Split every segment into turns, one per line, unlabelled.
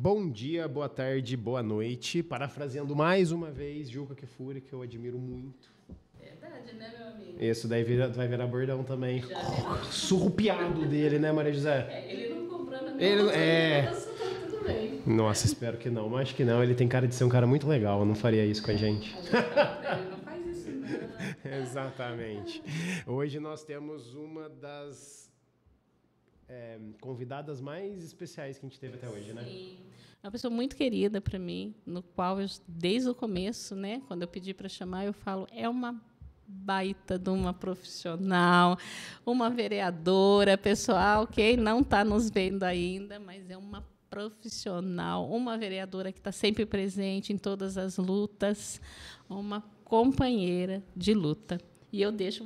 Bom dia, boa tarde, boa noite. Parafraseando mais uma vez Juca Kfouri, que eu admiro muito.
Verdade, né, meu amigo?
Isso daí vai virar bordão também.
Já virou.
Surrupiado dele, né, Maria José?
Ele não comprou na minha
Ele
loja,
é.
tá tudo bem.
Nossa, espero que não. Mas acho que não. Ele tem cara de ser um cara muito legal. Não faria isso com a gente.
Ele não faz isso, não.
Exatamente. Hoje nós temos uma das convidadas mais especiais que a gente teve até hoje, né?
Sim. É uma pessoa muito querida para mim, no qual eu, desde o começo, né, quando eu pedi para chamar, eu falo, é uma baita de uma profissional, uma vereadora, pessoal, quem não está nos vendo ainda, mas é uma profissional, uma vereadora que está sempre presente em todas as lutas, uma companheira de luta. E eu deixo.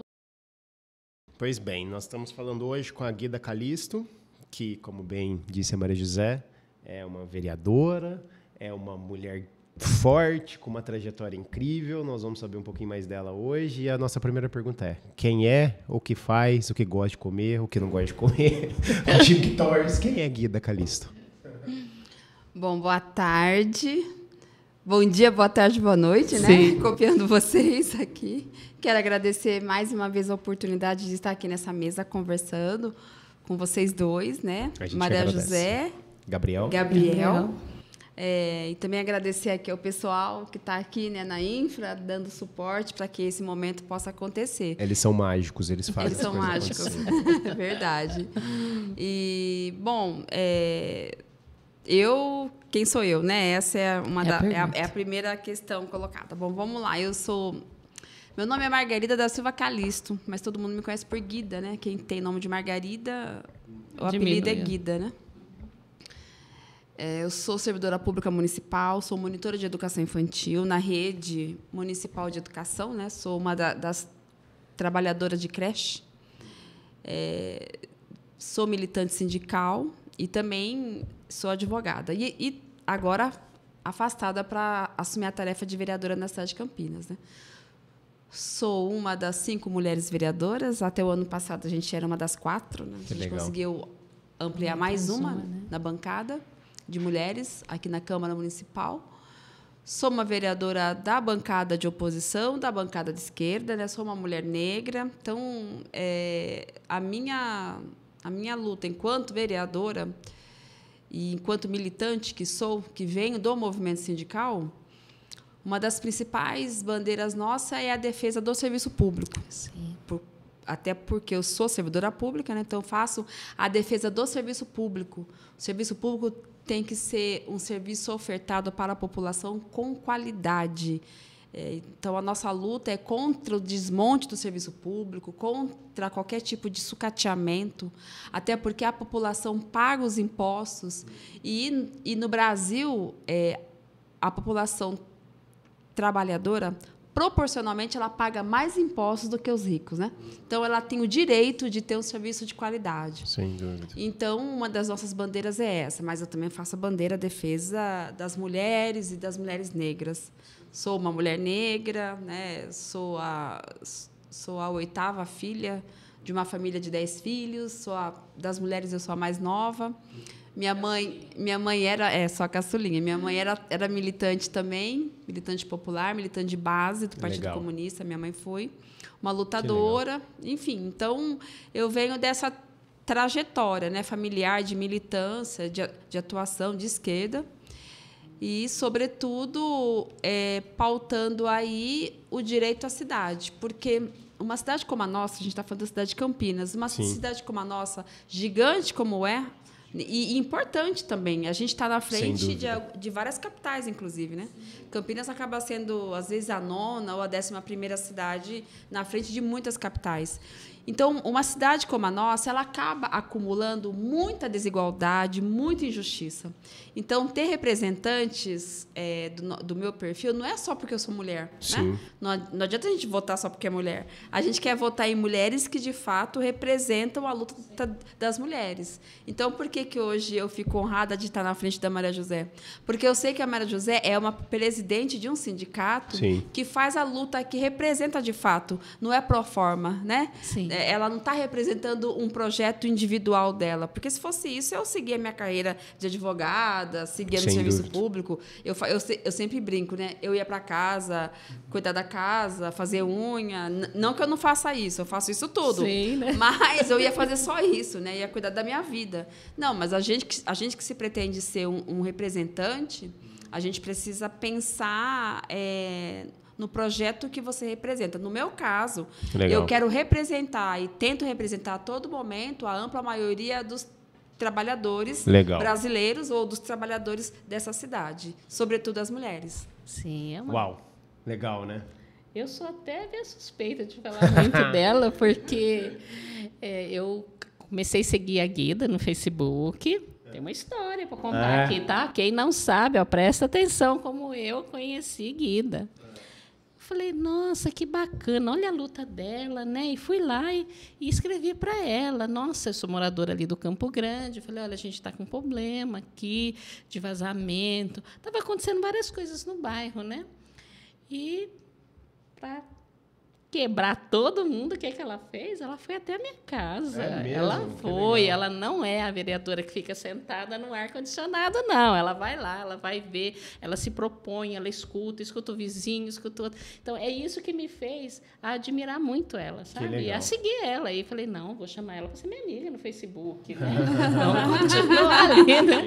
Pois bem, nós estamos falando hoje com a Guida Calisto, que, como bem disse a Maria José, é uma vereadora, é uma mulher forte, com uma trajetória incrível. Nós vamos saber um pouquinho mais dela hoje. E a nossa primeira pergunta é: quem é, o que faz, o que gosta de comer, o que não gosta de comer? O time que torce. Quem é Guida Calisto?
Bom, boa tarde. Bom dia, boa tarde, boa noite, né?
Sim.
Copiando vocês aqui. Quero agradecer mais uma vez a oportunidade de estar aqui nessa mesa conversando com vocês dois, né?
A gente
Maria
agradece.
José,
Gabriel.
E também agradecer aqui ao pessoal que está aqui, né, na Infra, dando suporte para que esse momento possa acontecer.
Eles são mágicos, eles fazem
Eles são
as coisas
mágicos,
acontecerem.
é verdade. E, bom, quem sou eu, né? Essa é a primeira questão colocada. Bom, vamos lá. Meu nome é Margarida da Silva Calisto, mas todo mundo me conhece por Guida, né? Quem tem nome de Margarida, o apelido é Guida, né? Eu sou servidora pública municipal, sou monitora de educação infantil na rede municipal de educação, né? Sou uma das trabalhadoras de creche. Sou militante sindical e também sou advogada. E agora afastada para assumir a tarefa de vereadora na cidade de Campinas, né? Sou uma das 5 mulheres vereadoras. Até o ano passado a gente era uma das 4, né? A gente conseguiu ampliar mais uma, né, na bancada de mulheres aqui na Câmara Municipal. Sou uma vereadora da bancada de oposição, da bancada de esquerda, né? Sou uma mulher negra. Então, a minha luta enquanto vereadora e enquanto militante que venho do movimento sindical, uma das principais bandeiras nossa é a defesa do serviço público.
Sim.
Até porque eu sou servidora pública, né? Então faço a defesa do serviço público. O serviço público tem que ser um serviço ofertado para a população com qualidade. Então, a nossa luta é contra o desmonte do serviço público, contra qualquer tipo de sucateamento, até porque a população paga os impostos. E no Brasil, a população trabalhadora, proporcionalmente, ela paga mais impostos do que os ricos, né? Então, ela tem o direito de ter um serviço de qualidade.
Sem dúvida.
Então, uma das nossas bandeiras é essa, mas eu também faço a bandeira defesa das mulheres e das mulheres negras. Sou uma mulher negra, né? Sou a 8ª filha de uma família de 10 filhos. Das mulheres, eu sou a mais nova. Minha mãe era só caçulinha. Minha mãe era militante também, militante popular, militante de base do Partido Comunista. Minha mãe foi uma lutadora, enfim. Então, eu venho dessa trajetória, né, familiar de militância, de atuação de esquerda e, sobretudo, pautando aí o direito à cidade, porque uma cidade como a nossa, a gente está falando da cidade de Campinas, uma cidade como a nossa, gigante como é, e importante também. A gente está na frente de várias capitais, inclusive, né? Campinas acaba sendo, às vezes, a 9ª ou a 11ª cidade na frente de muitas capitais. Então, uma cidade como a nossa, ela acaba acumulando muita desigualdade, muita injustiça. Então, ter representantes do meu perfil não é só porque eu sou mulher. Né? Não adianta a gente votar só porque é mulher. A gente quer votar em mulheres que, de fato, representam a luta das mulheres. Então, por que hoje eu fico honrada de estar na frente da Maria José? Porque eu sei que a Maria José é uma presidente de um sindicato que faz a luta, que representa, de fato, não é pro forma, né?
Sim.
ela não está representando um projeto individual dela. Porque se fosse isso, eu seguia a minha carreira de advogada, seguia no serviço público. Eu sempre brinco, né? Eu ia para casa, cuidar da casa, fazer unha. Não que eu não faça isso, eu faço isso tudo.
Sim, né?
Mas eu ia fazer só isso, né? Ia cuidar da minha vida. Não, mas a gente que se pretende ser um representante, a gente precisa pensar no projeto que você representa. No meu caso, eu quero representar e tento representar a todo momento a ampla maioria dos trabalhadores brasileiros ou dos trabalhadores dessa cidade, sobretudo as mulheres.
Sim,
Uau, legal, né?
Eu sou até meio suspeita de falar muito dela, porque eu comecei a seguir a Guida no Facebook. Tem uma história para contar aqui, tá? Quem não sabe, ó, presta atenção como eu conheci Guida. Falei, nossa, que bacana, olha a luta dela, né? E fui lá e escrevi para ela. Nossa, eu sou moradora ali do Campo Grande. Falei, olha, a gente está com um problema aqui de vazamento. Estava acontecendo várias coisas no bairro, né? E para quebrar todo mundo, o que ela fez? Ela foi até a minha casa. Ela foi. Ela não é a vereadora que fica sentada no ar-condicionado, não. Ela vai lá, ela vai ver, ela se propõe, ela escuta o vizinho, escuta outro. Então, é isso que me fez admirar muito ela, sabe? E a seguir ela. E falei, não, vou chamar ela para ser minha amiga no Facebook, né? Vamos continuar ali, né?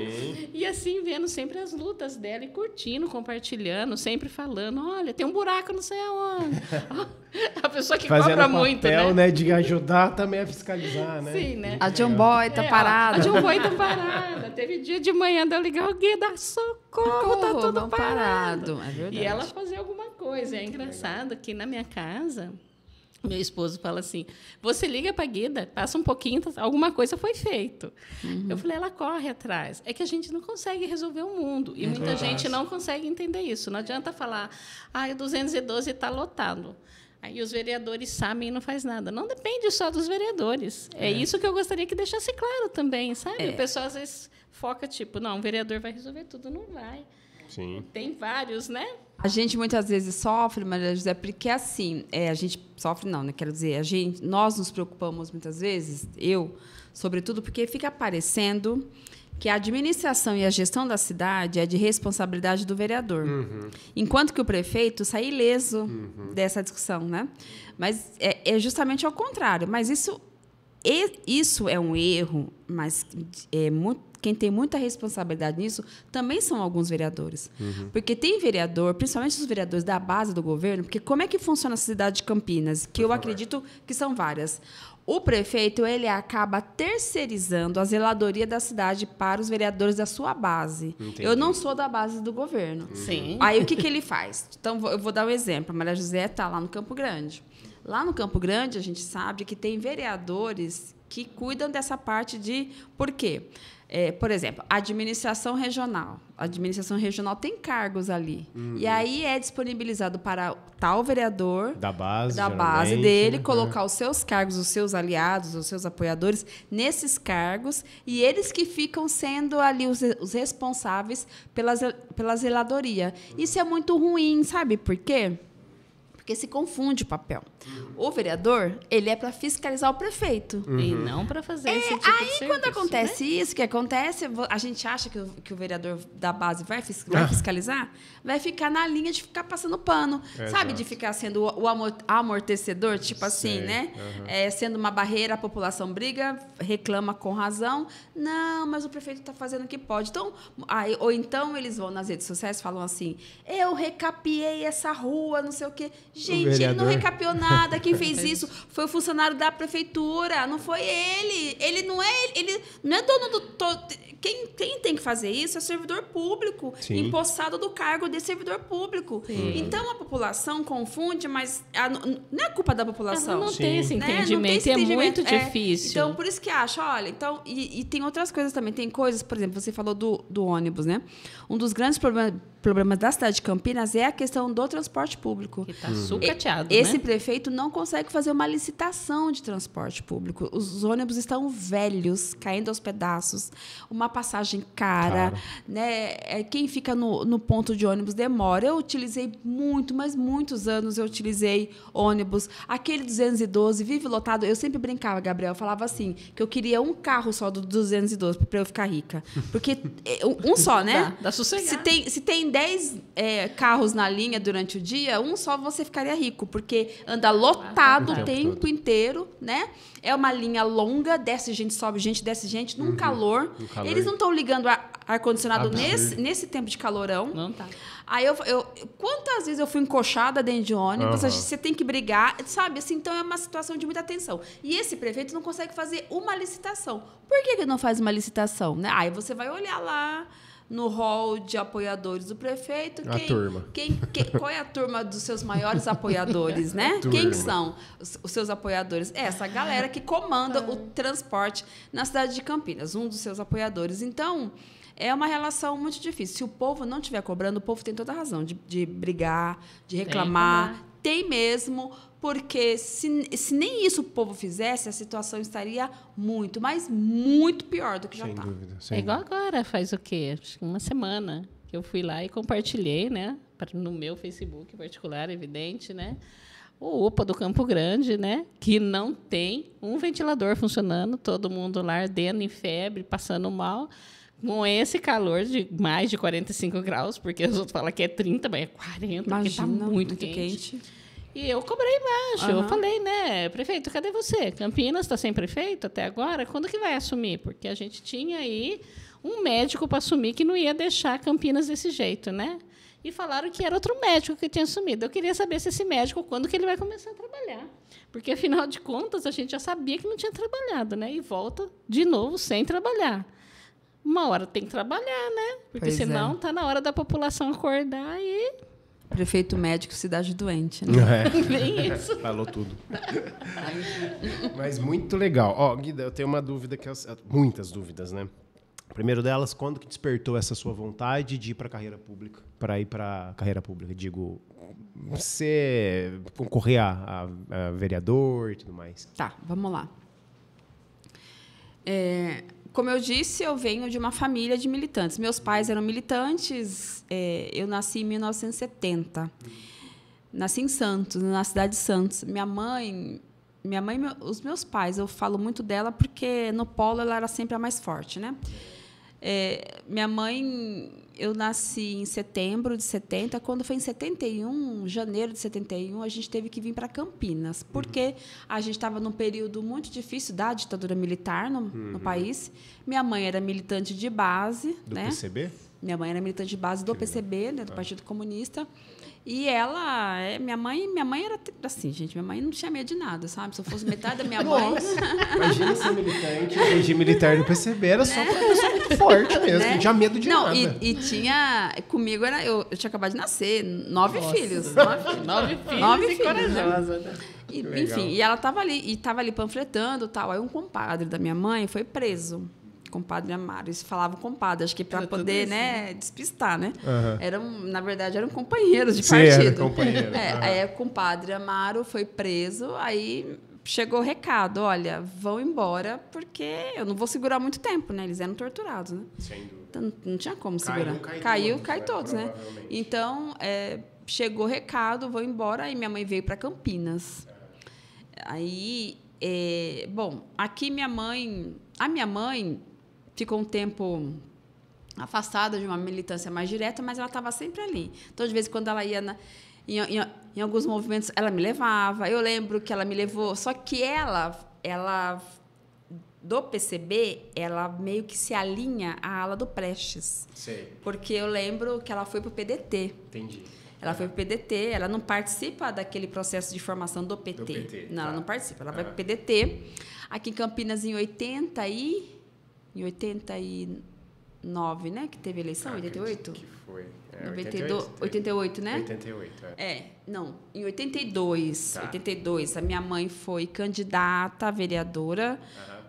E assim, vendo sempre as lutas dela e curtindo, compartilhando, sempre falando, olha, tem um buraco não sei aonde. A pessoa que
fazendo
cobra
papel,
muito, né?
De ajudar também a fiscalizar, né?
Sim, né?
A John Boy tá parada.
A John Boy tá parada. Teve dia de manhã de eu ligar alguém, dar socorro, tá tudo parado.
É verdade.
E ela fazer alguma coisa. É engraçado que na minha casa, meu esposo fala assim, você liga para a Guida, passa um pouquinho, alguma coisa foi feita. Eu falei, ela corre atrás. É que a gente não consegue resolver o mundo. E muita gente não consegue entender isso. Não adianta falar, o 212 está lotado. Aí os vereadores sabem e não faz nada. Não depende só dos vereadores. É isso que eu gostaria que deixasse claro também, sabe? O pessoal, às vezes, foca, tipo, não, o vereador vai resolver tudo. Não vai.
Sim.
Tem vários, né?
A gente, muitas vezes, sofre, Maria José, porque, assim, a gente sofre não, né? Quero dizer, nós nos preocupamos, muitas vezes, sobretudo, porque fica parecendo que a administração e a gestão da cidade é de responsabilidade do vereador. Enquanto que o prefeito sai ileso dessa discussão, né? Mas é justamente ao contrário. Mas isso é um erro, mas quem tem muita responsabilidade nisso também são alguns vereadores. Porque tem vereador, principalmente os vereadores da base do governo, porque como é que funciona a cidade de Campinas? Que eu acredito que são várias. O prefeito ele acaba terceirizando a zeladoria da cidade para os vereadores da sua base.
Entendi.
Eu não sou da base do governo.
Sim.
Aí, o que ele faz? Então, eu vou dar um exemplo. A Maria José está lá no Campo Grande. Lá no Campo Grande, a gente sabe que tem vereadores que cuidam dessa parte de... Por quê? Por exemplo, a administração regional. A administração regional tem cargos ali. E aí é disponibilizado para tal vereador
da base
dele colocar os seus cargos, os seus aliados, os seus apoiadores nesses cargos, e eles que ficam sendo ali os responsáveis pela zeladoria. Isso é muito ruim, sabe por quê? Porque se confunde o papel. O vereador, ele é para fiscalizar o prefeito.
E não para fazer esse tipo de serviço.
Aí, quando acontece isso, que acontece, a gente acha que o vereador da base vai fiscalizar, vai ficar na linha de ficar passando pano. Sabe? De ficar sendo o amortecedor, tipo assim, né? Sendo uma barreira, a população briga, reclama com razão. Não, mas o prefeito está fazendo o que pode. Então, ou então eles vão nas redes sociais e falam assim, eu recapiei essa rua, não sei o quê. Gente, ele não recapiou nada. Quem fez isso foi o funcionário da prefeitura, não foi ele. Ele não é dono do... Quem tem que fazer isso é o servidor público, empossado do cargo de servidor público. Então, a população confunde, mas não é culpa da população.
Não tem esse entendimento, é muito difícil.
Então, por isso que acho, olha, então, e tem outras coisas também. Tem coisas, por exemplo, você falou do ônibus, né? Um dos grandes problemas da cidade de Campinas é a questão do transporte público.
Que está sucateado,
Esse
né?
prefeito não consegue fazer uma licitação de transporte público. Os ônibus estão velhos, caindo aos pedaços, uma passagem cara, né? Quem fica no ponto de ônibus demora. Eu utilizei mas muitos anos eu utilizei ônibus. Aquele 212 vive lotado. Eu sempre brincava, Gabriel, eu falava assim, que eu queria um carro só do 212 para eu ficar rica. Porque um só, né?
Dá sossegado.
Se tem 10 carros na linha durante o dia, um só você ficaria rico, porque anda lotado o tempo inteiro, né? É uma linha longa, desce gente, sobe gente, desce gente, num calor. Eles não estão ligando ar-condicionado nesse tempo de calorão.
Não tá.
Aí quantas vezes eu fui encoxada dentro de ônibus, você tem que brigar, sabe? Assim, então é uma situação de muita tensão. E esse prefeito não consegue fazer uma licitação. Por que ele não faz uma licitação? Né? Aí você vai olhar lá no hall de apoiadores do prefeito. Qual é a turma dos seus maiores apoiadores, né? Quem são os seus apoiadores? Essa galera que comanda o transporte na cidade de Campinas, um dos seus apoiadores. Então, é uma relação muito difícil. Se o povo não estiver cobrando, o povo tem toda a razão de brigar, de reclamar. Tem mesmo, porque se nem isso o povo fizesse, a situação estaria muito, mas muito pior do que já está.
Sem dúvida.
É igual agora, faz o quê? Acho que uma semana que eu fui lá e compartilhei, né? No meu Facebook particular, evidente, né? O UPA do Campo Grande, né? Que não tem um ventilador funcionando, todo mundo lá ardendo em febre, passando mal, com esse calor de mais de 45 graus, porque os outros falam que é 30, mas é 40, porque está muito quente. E eu cobrei baixo. Eu falei, né, prefeito, cadê você? Campinas está sem prefeito até agora? Quando que vai assumir? Porque a gente tinha aí um médico para assumir que não ia deixar Campinas desse jeito, né? E falaram que era outro médico que tinha assumido. Eu queria saber se esse médico, quando que ele vai começar a trabalhar. Porque, afinal de contas, a gente já sabia que não tinha trabalhado, né? E volta de novo sem trabalhar. Uma hora tem que trabalhar, né? Porque senão está na hora da população acordar e...
Prefeito médico, cidade doente, né?
Bem isso.
Falou tudo. Mas muito legal. Ó, Guida, eu tenho uma dúvida, muitas dúvidas, né? Primeiro delas, quando que despertou essa sua vontade de ir para a carreira pública? Para ir para a carreira pública, digo, você concorrer a vereador e tudo mais.
Tá, vamos lá. Como eu disse, eu venho de uma família de militantes. Meus pais eram militantes. Eu nasci em 1970. Nasci em Santos, na cidade de Santos. Minha mãe, os meus pais, eu falo muito dela porque no polo ela era sempre a mais forte, né? Minha mãe, eu nasci em setembro de 70. Quando foi em 71, janeiro de 71, a gente teve que vir para Campinas, porque a gente estava num período muito difícil da ditadura militar no país. Minha mãe era militante de base.
Do
né?
PCB?
Minha mãe era militante de base do PCB, né, do Partido Comunista. E ela, minha mãe era assim, gente, minha mãe não tinha medo de nada, sabe? Se eu fosse metade da minha mãe...
Imagina ser militante, o regime militar do PCB era só para pessoa muito forte mesmo, não tinha medo de nada.
E tinha, comigo, eu tinha acabado de nascer, 9 filhos.
9 filhos e corajosa.
Né? Enfim, e ela estava ali panfletando, tal. Aí um compadre da minha mãe foi preso. Compadre Amaro. Eles falavam compadre, acho que para poder, isso, né, despistar, né? Na verdade, eram companheiros de partido.
Era companheiro.
Aí o compadre Amaro foi preso, aí chegou o recado, olha, vão embora, porque eu não vou segurar muito tempo, né? Eles eram torturados, né?
Sem dúvida.
Então, não tinha como segurar. Cai todos, né? Então, chegou o recado, vão embora, aí minha mãe veio para Campinas. Aí, bom, aqui a minha mãe ficou um tempo afastada de uma militância mais direta, mas ela estava sempre ali. Então, de vez em quando, ela ia em alguns movimentos, ela me levava. Eu lembro que ela me levou, só que ela do PCB, ela meio que se alinha à ala do Prestes.
Sei.
Porque eu lembro que ela foi para o PDT.
Entendi.
Ela foi para o PDT, ela não participa daquele processo de formação do PT. Não, ela não participa, ela vai para o PDT. Aqui em Campinas, em 89, né? Que teve eleição, 88?
Que foi.
88, né?
88,
Não, em 82. 82, a minha mãe foi candidata a vereadora.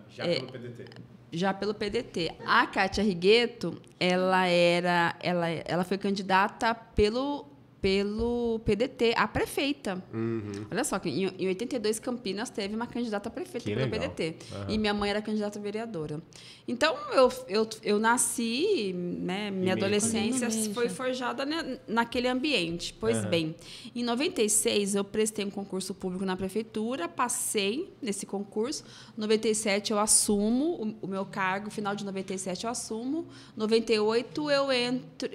Já pelo PDT.
já pelo PDT. A Kátia Rigueto, ela foi candidata pelo PDT, a prefeita. Olha só, que em 82, Campinas teve uma candidata a prefeita pelo PDT. E minha mãe era candidata a vereadora. Então, eu nasci, né, minha adolescência foi forjada, né, naquele ambiente. Pois bem, em 96, eu prestei um concurso público na prefeitura, passei nesse concurso. Em 97, eu assumo o meu cargo, final de 97 eu assumo. 98, eu entro...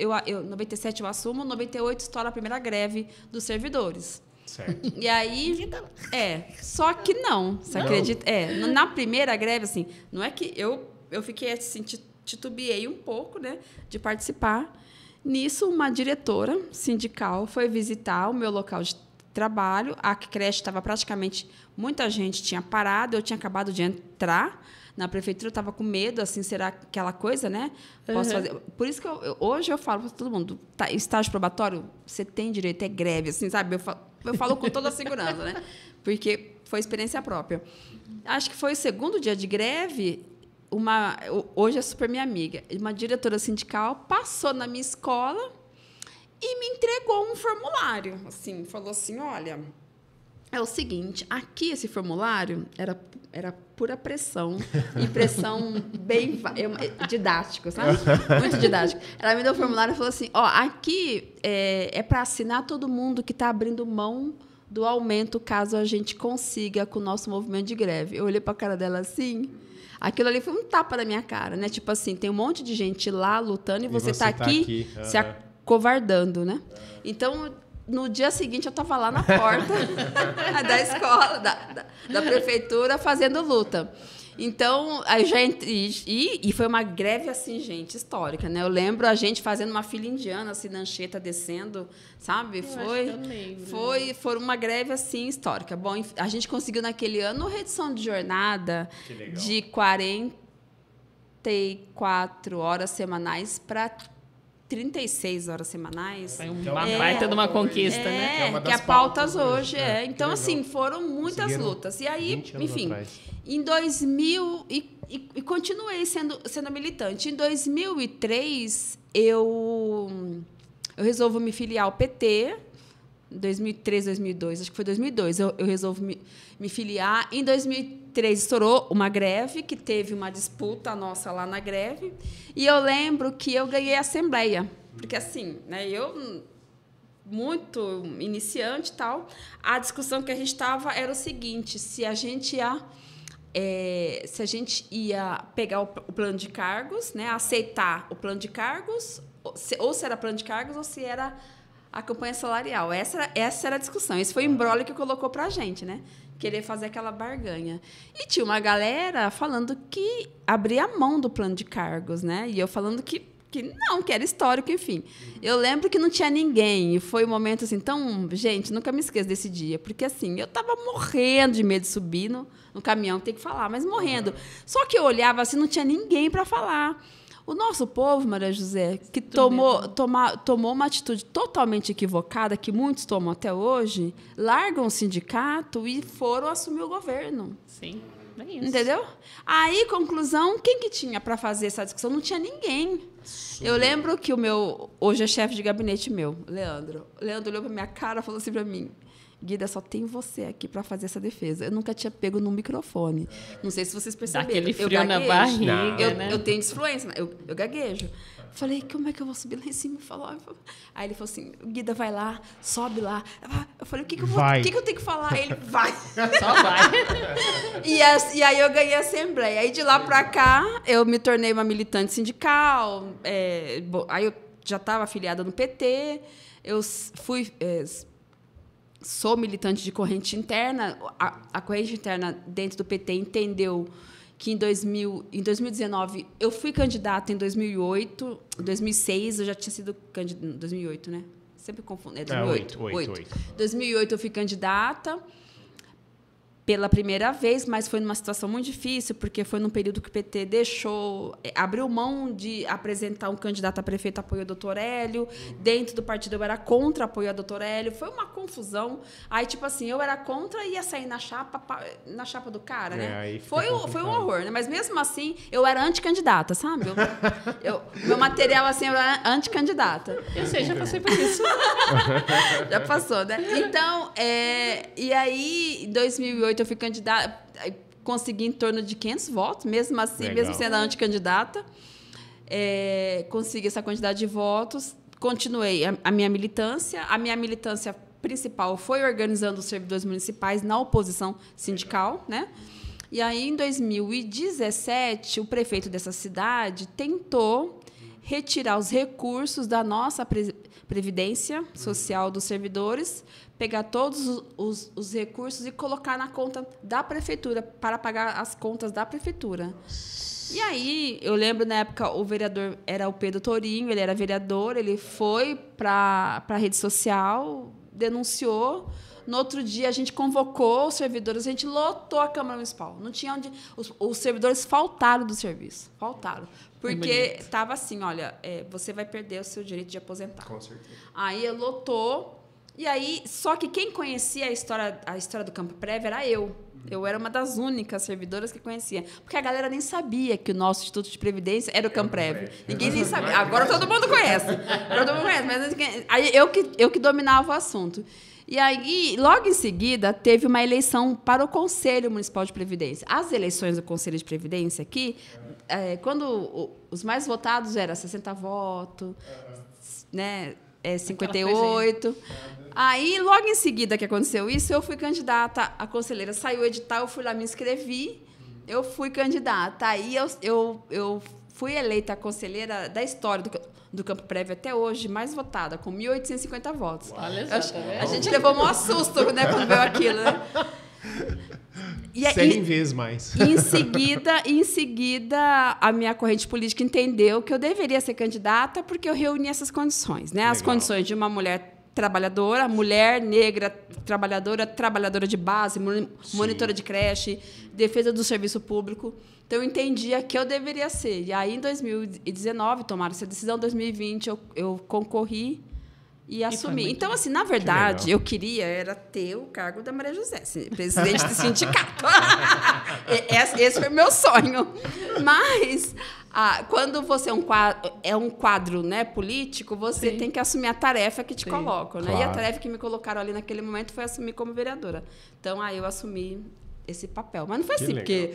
97 eu assumo, 98 estoura a primeira greve dos servidores.
Certo.
E aí... só que não, você acredita? Na primeira greve, assim, não é que eu fiquei assim, titubeei um pouco, né, de participar. Nisso, uma diretora sindical foi visitar o meu local de trabalho. A creche estava praticamente... Muita gente tinha parado, eu tinha acabado de entrar na prefeitura, eu estava com medo, assim, será aquela coisa, né? Posso fazer... Por isso que hoje eu falo para todo mundo, estágio probatório, você tem direito, é greve, assim, sabe? Eu falo com toda a segurança, né? Porque foi experiência própria. Acho que foi o segundo dia de greve, hoje é super minha amiga, uma diretora sindical passou na minha escola e me entregou um formulário, assim, falou assim, olha... É o seguinte, aqui esse formulário era pura pressão, e pressão bem didático, sabe? Muito didático. Ela me deu o formulário e falou assim, aqui é para assinar todo mundo que está abrindo mão do aumento caso a gente consiga com o nosso movimento de greve. Eu olhei para a cara dela assim, aquilo ali foi um tapa na minha cara, né? Tipo assim, tem um monte de gente lá lutando e você está aqui se acovardando, né? Então... No dia seguinte, eu estava lá na porta da escola, da prefeitura, fazendo luta. Então, aí já entrei, e foi uma greve, assim, gente, histórica, né? Eu lembro a gente fazendo uma fila indiana, assim, na Anchieta, descendo, sabe? Foi uma greve, assim, histórica. Bom, a gente conseguiu, naquele ano, redução de jornada de 44 horas semanais para 36 horas semanais.
Foi uma baita de uma conquista, né?
Que é pautas hoje. Então, assim, foram muitas lutas. E aí, enfim, em 2000... E continuei sendo militante. Em 2003, eu resolvo me filiar ao PT. 2003, 2002, acho que foi 2002, eu resolvo me filiar. Em 2003, estourou uma greve, que teve uma disputa nossa lá na greve, e eu lembro que eu ganhei a assembleia, porque assim, né, eu, muito iniciante e tal, a discussão que a gente estava era o seguinte, se a gente ia pegar o plano de cargos, né, aceitar o plano de cargos, ou se era plano de cargos, ou se era a campanha salarial. Essa era a discussão. Esse foi o embrólio que colocou para a gente, né? Querer fazer aquela barganha. E tinha uma galera falando que abria mão do plano de cargos, né? E eu falando que não, que era histórico, enfim. Eu lembro que não tinha ninguém. E foi um momento assim, então, gente, nunca me esqueço desse dia. Porque, assim, eu estava morrendo de medo de subir no caminhão, ter que falar, mas morrendo. Só que eu olhava assim, não tinha ninguém para falar. O nosso povo, Maria José, que tomou uma atitude totalmente equivocada, que muitos tomam até hoje, largam o sindicato e foram assumir o governo.
Sim, é isso.
Entendeu? Aí, conclusão, quem que tinha para fazer essa discussão? Não tinha ninguém. Eu lembro que hoje é chefe de gabinete meu, Leandro. Leandro olhou para minha cara e falou assim para mim, Guida, só tem você aqui para fazer essa defesa. Eu nunca tinha pego no microfone. Não sei se vocês perceberam.
Dá aquele frio na barriga, né?
Eu tenho desfluência, eu gaguejo. Falei, como é que eu vou subir lá em cima e falar? Aí ele falou assim, Guida, vai lá, sobe lá. Eu falei, o que eu tenho que falar? Ele, vai.
Só vai.
E aí eu ganhei a assembleia. Aí de lá para cá, eu me tornei uma militante sindical. Aí eu já estava afiliada no PT. Eu fui... sou militante de corrente interna. A corrente interna dentro do PT entendeu que em 2019 eu fui candidata em 2008, 2006 eu já tinha sido candidata, 2008, né? Sempre confundo, 2008. 2008 eu fui candidata. pela primeira vez, mas foi numa situação muito difícil, porque foi num período que o PT abriu mão de apresentar um candidato a prefeito apoio ao doutor Hélio, dentro do partido eu era contra apoio ao doutor Hélio, foi uma confusão. Aí, tipo assim, eu era contra e ia sair na chapa do cara, né? Foi um horror, né? Mas mesmo assim, eu era anticandidata, sabe? Meu material, assim, eu era anticandidata.
Eu sei, já passei por isso.
Já passou, né? Então, e aí, em 2008, eu fui candidata, consegui em torno de 500 votos, mesmo assim, mesmo sendo anticandidata. Consegui essa quantidade de votos, continuei a minha militância. A minha militância principal foi organizando os servidores municipais na oposição sindical, né? E aí, em 2017, o prefeito dessa cidade tentou retirar os recursos da nossa previdência social dos servidores, pegar todos os recursos e colocar na conta da prefeitura, para pagar as contas da prefeitura. E aí, eu lembro, na época, o vereador era o Pedro Torinho, ele era vereador, ele foi para a rede social, denunciou. No outro dia, a gente convocou os servidores, a gente lotou a Câmara Municipal. Não tinha onde... Os servidores faltaram do serviço. Faltaram. Porque estava assim, olha, você vai perder o seu direito de aposentar.
Com certeza.
Aí lotou. E aí, só que quem conhecia a história do Campo Prévio era eu. Eu era uma das únicas servidoras que conhecia. Porque a galera nem sabia que o nosso Instituto de Previdência era o Campo Prévio. Ninguém nem sabia. Agora todo mundo conhece. Mas aí eu que dominava o assunto. E aí, logo em seguida, teve uma eleição para o Conselho Municipal de Previdência. As eleições do Conselho de Previdência aqui, quando os mais votados eram 60 votos, né, 58. Aí, logo em seguida que aconteceu isso, eu fui candidata a conselheira. Saiu o edital, eu fui lá, me inscrevi, eu fui candidata. Aí eu fui eleita a conselheira da história do Campo Prévio até hoje, mais votada, com 1.850 votos.
Olha só,
a gente levou um susto, né, quando veio aquilo, né?
100 vezes mais.
Em seguida, a minha corrente política entendeu que eu deveria ser candidata porque eu reuni essas condições, né? As condições de uma mulher trabalhadora, mulher negra trabalhadora de base, monitora de creche, defesa do serviço público. Então, eu entendia que eu deveria ser. E aí, em 2019, tomaram essa decisão. Em 2020, eu concorri e assumi. Então, assim, na verdade, eu queria era ter o cargo da Maria José, presidente do sindicato. Esse foi o meu sonho. Mas, quando você é um quadro, né, político, você tem que assumir a tarefa que te colocam. Né? Claro. E a tarefa que me colocaram ali naquele momento foi assumir como vereadora. Então, aí eu assumi esse papel. Mas não foi assim porque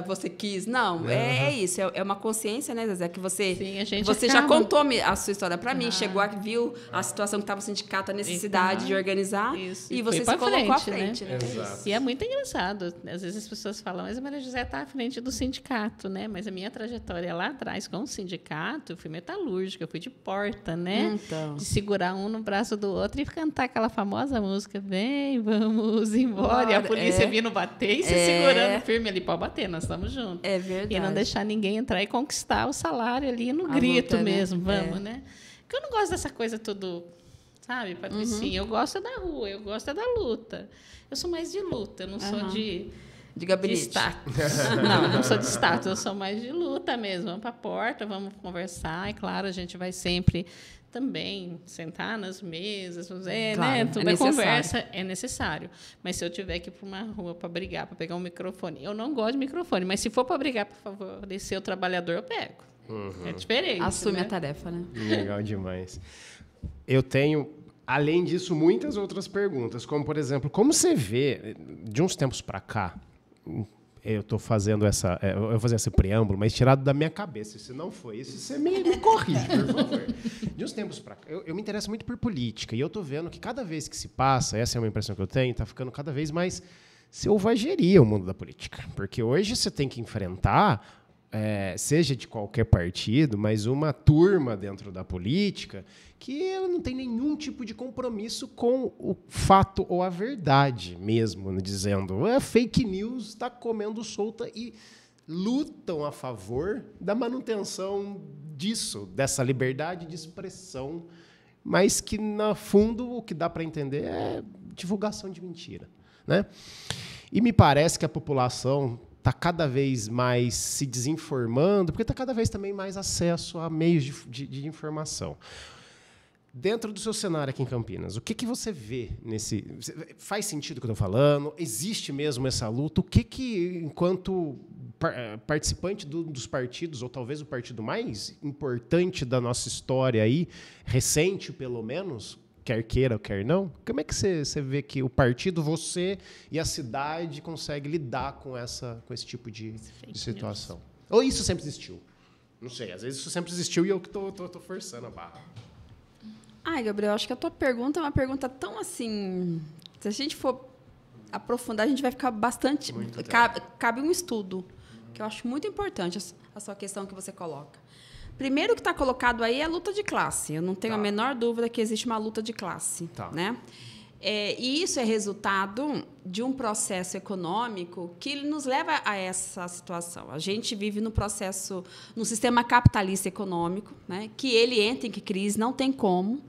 você quis. Não, é isso. É uma consciência, né, Zezé? Que você, você já contou a sua história para mim, chegou aqui, viu a situação que estava o sindicato, a necessidade de organizar, e você se colocou à frente. Né?
Exato. E é muito engraçado. Às vezes as pessoas falam, mas a Maria José está à frente do sindicato, né? Mas a minha trajetória lá atrás com o sindicato, eu fui metalúrgica, eu fui de porta, né? Então. De segurar um no braço do outro e cantar aquela famosa música, vem, vamos embora. E a polícia vindo bater e se segurando firme ali, pode bater, nós estamos juntos.
É verdade.
E não deixar ninguém entrar e conquistar o salário ali no grito luta, mesmo, né? Vamos, né? Porque eu não gosto dessa coisa tudo, sabe, Patricinha? Eu gosto da rua, eu gosto da luta. Eu sou mais de luta, eu não sou de
gabinete.
De status. Não sou de status, eu sou mais de luta mesmo. Vamos para a porta, vamos conversar. E, claro, a gente vai sempre também sentar nas mesas, fazer, claro, né? Tudo conversa é necessário. Mas se eu tiver que ir para uma rua para brigar, para pegar um microfone, eu não gosto de microfone, mas se for para brigar, por favorecer o trabalhador, eu pego. É diferente.
Assume a tarefa, né?
Legal demais. Eu tenho, além disso, muitas outras perguntas, como, por exemplo, como você vê, de uns tempos para cá, eu estou fazendo eu vou fazer esse preâmbulo, mas tirado da minha cabeça. Se não foi isso, você me corrige, por favor. De uns tempos para cá, eu me interesso muito por política, e eu estou vendo que cada vez que se passa, essa é uma impressão que eu tenho, está ficando cada vez mais selvageria o mundo da política. Porque hoje você tem que enfrentar, seja de qualquer partido, mas uma turma dentro da política que ela não tem nenhum tipo de compromisso com o fato ou a verdade mesmo, dizendo fake news está comendo solta e lutam a favor da manutenção disso, dessa liberdade de expressão, mas que, no fundo, o que dá para entender é divulgação de mentira, né? E me parece que a população está cada vez mais se desinformando, porque está cada vez também mais acesso a meios de informação. Dentro do seu cenário aqui em Campinas, o que você vê nesse... Faz sentido o que eu estou falando? Existe mesmo essa luta? O que enquanto participante dos partidos, ou talvez o partido mais importante da nossa história aí, recente pelo menos, quer queira ou quer não, como é que você vê que o partido, você e a cidade conseguem lidar com esse tipo de situação? Ou isso sempre existiu? Não sei, às vezes isso sempre existiu e eu que estou forçando a barra.
Ai, Gabriel, acho que a tua pergunta é uma pergunta tão assim... Se a gente for aprofundar, a gente vai ficar bastante... Cabe um estudo, que eu acho muito importante a sua questão que você coloca. Primeiro que está colocado aí é a luta de classe. Eu não tenho a menor dúvida que existe uma luta de classe. Né? E isso é resultado de um processo econômico que nos leva a essa situação. A gente vive no sistema capitalista econômico, né, que ele entra em crise, não tem como,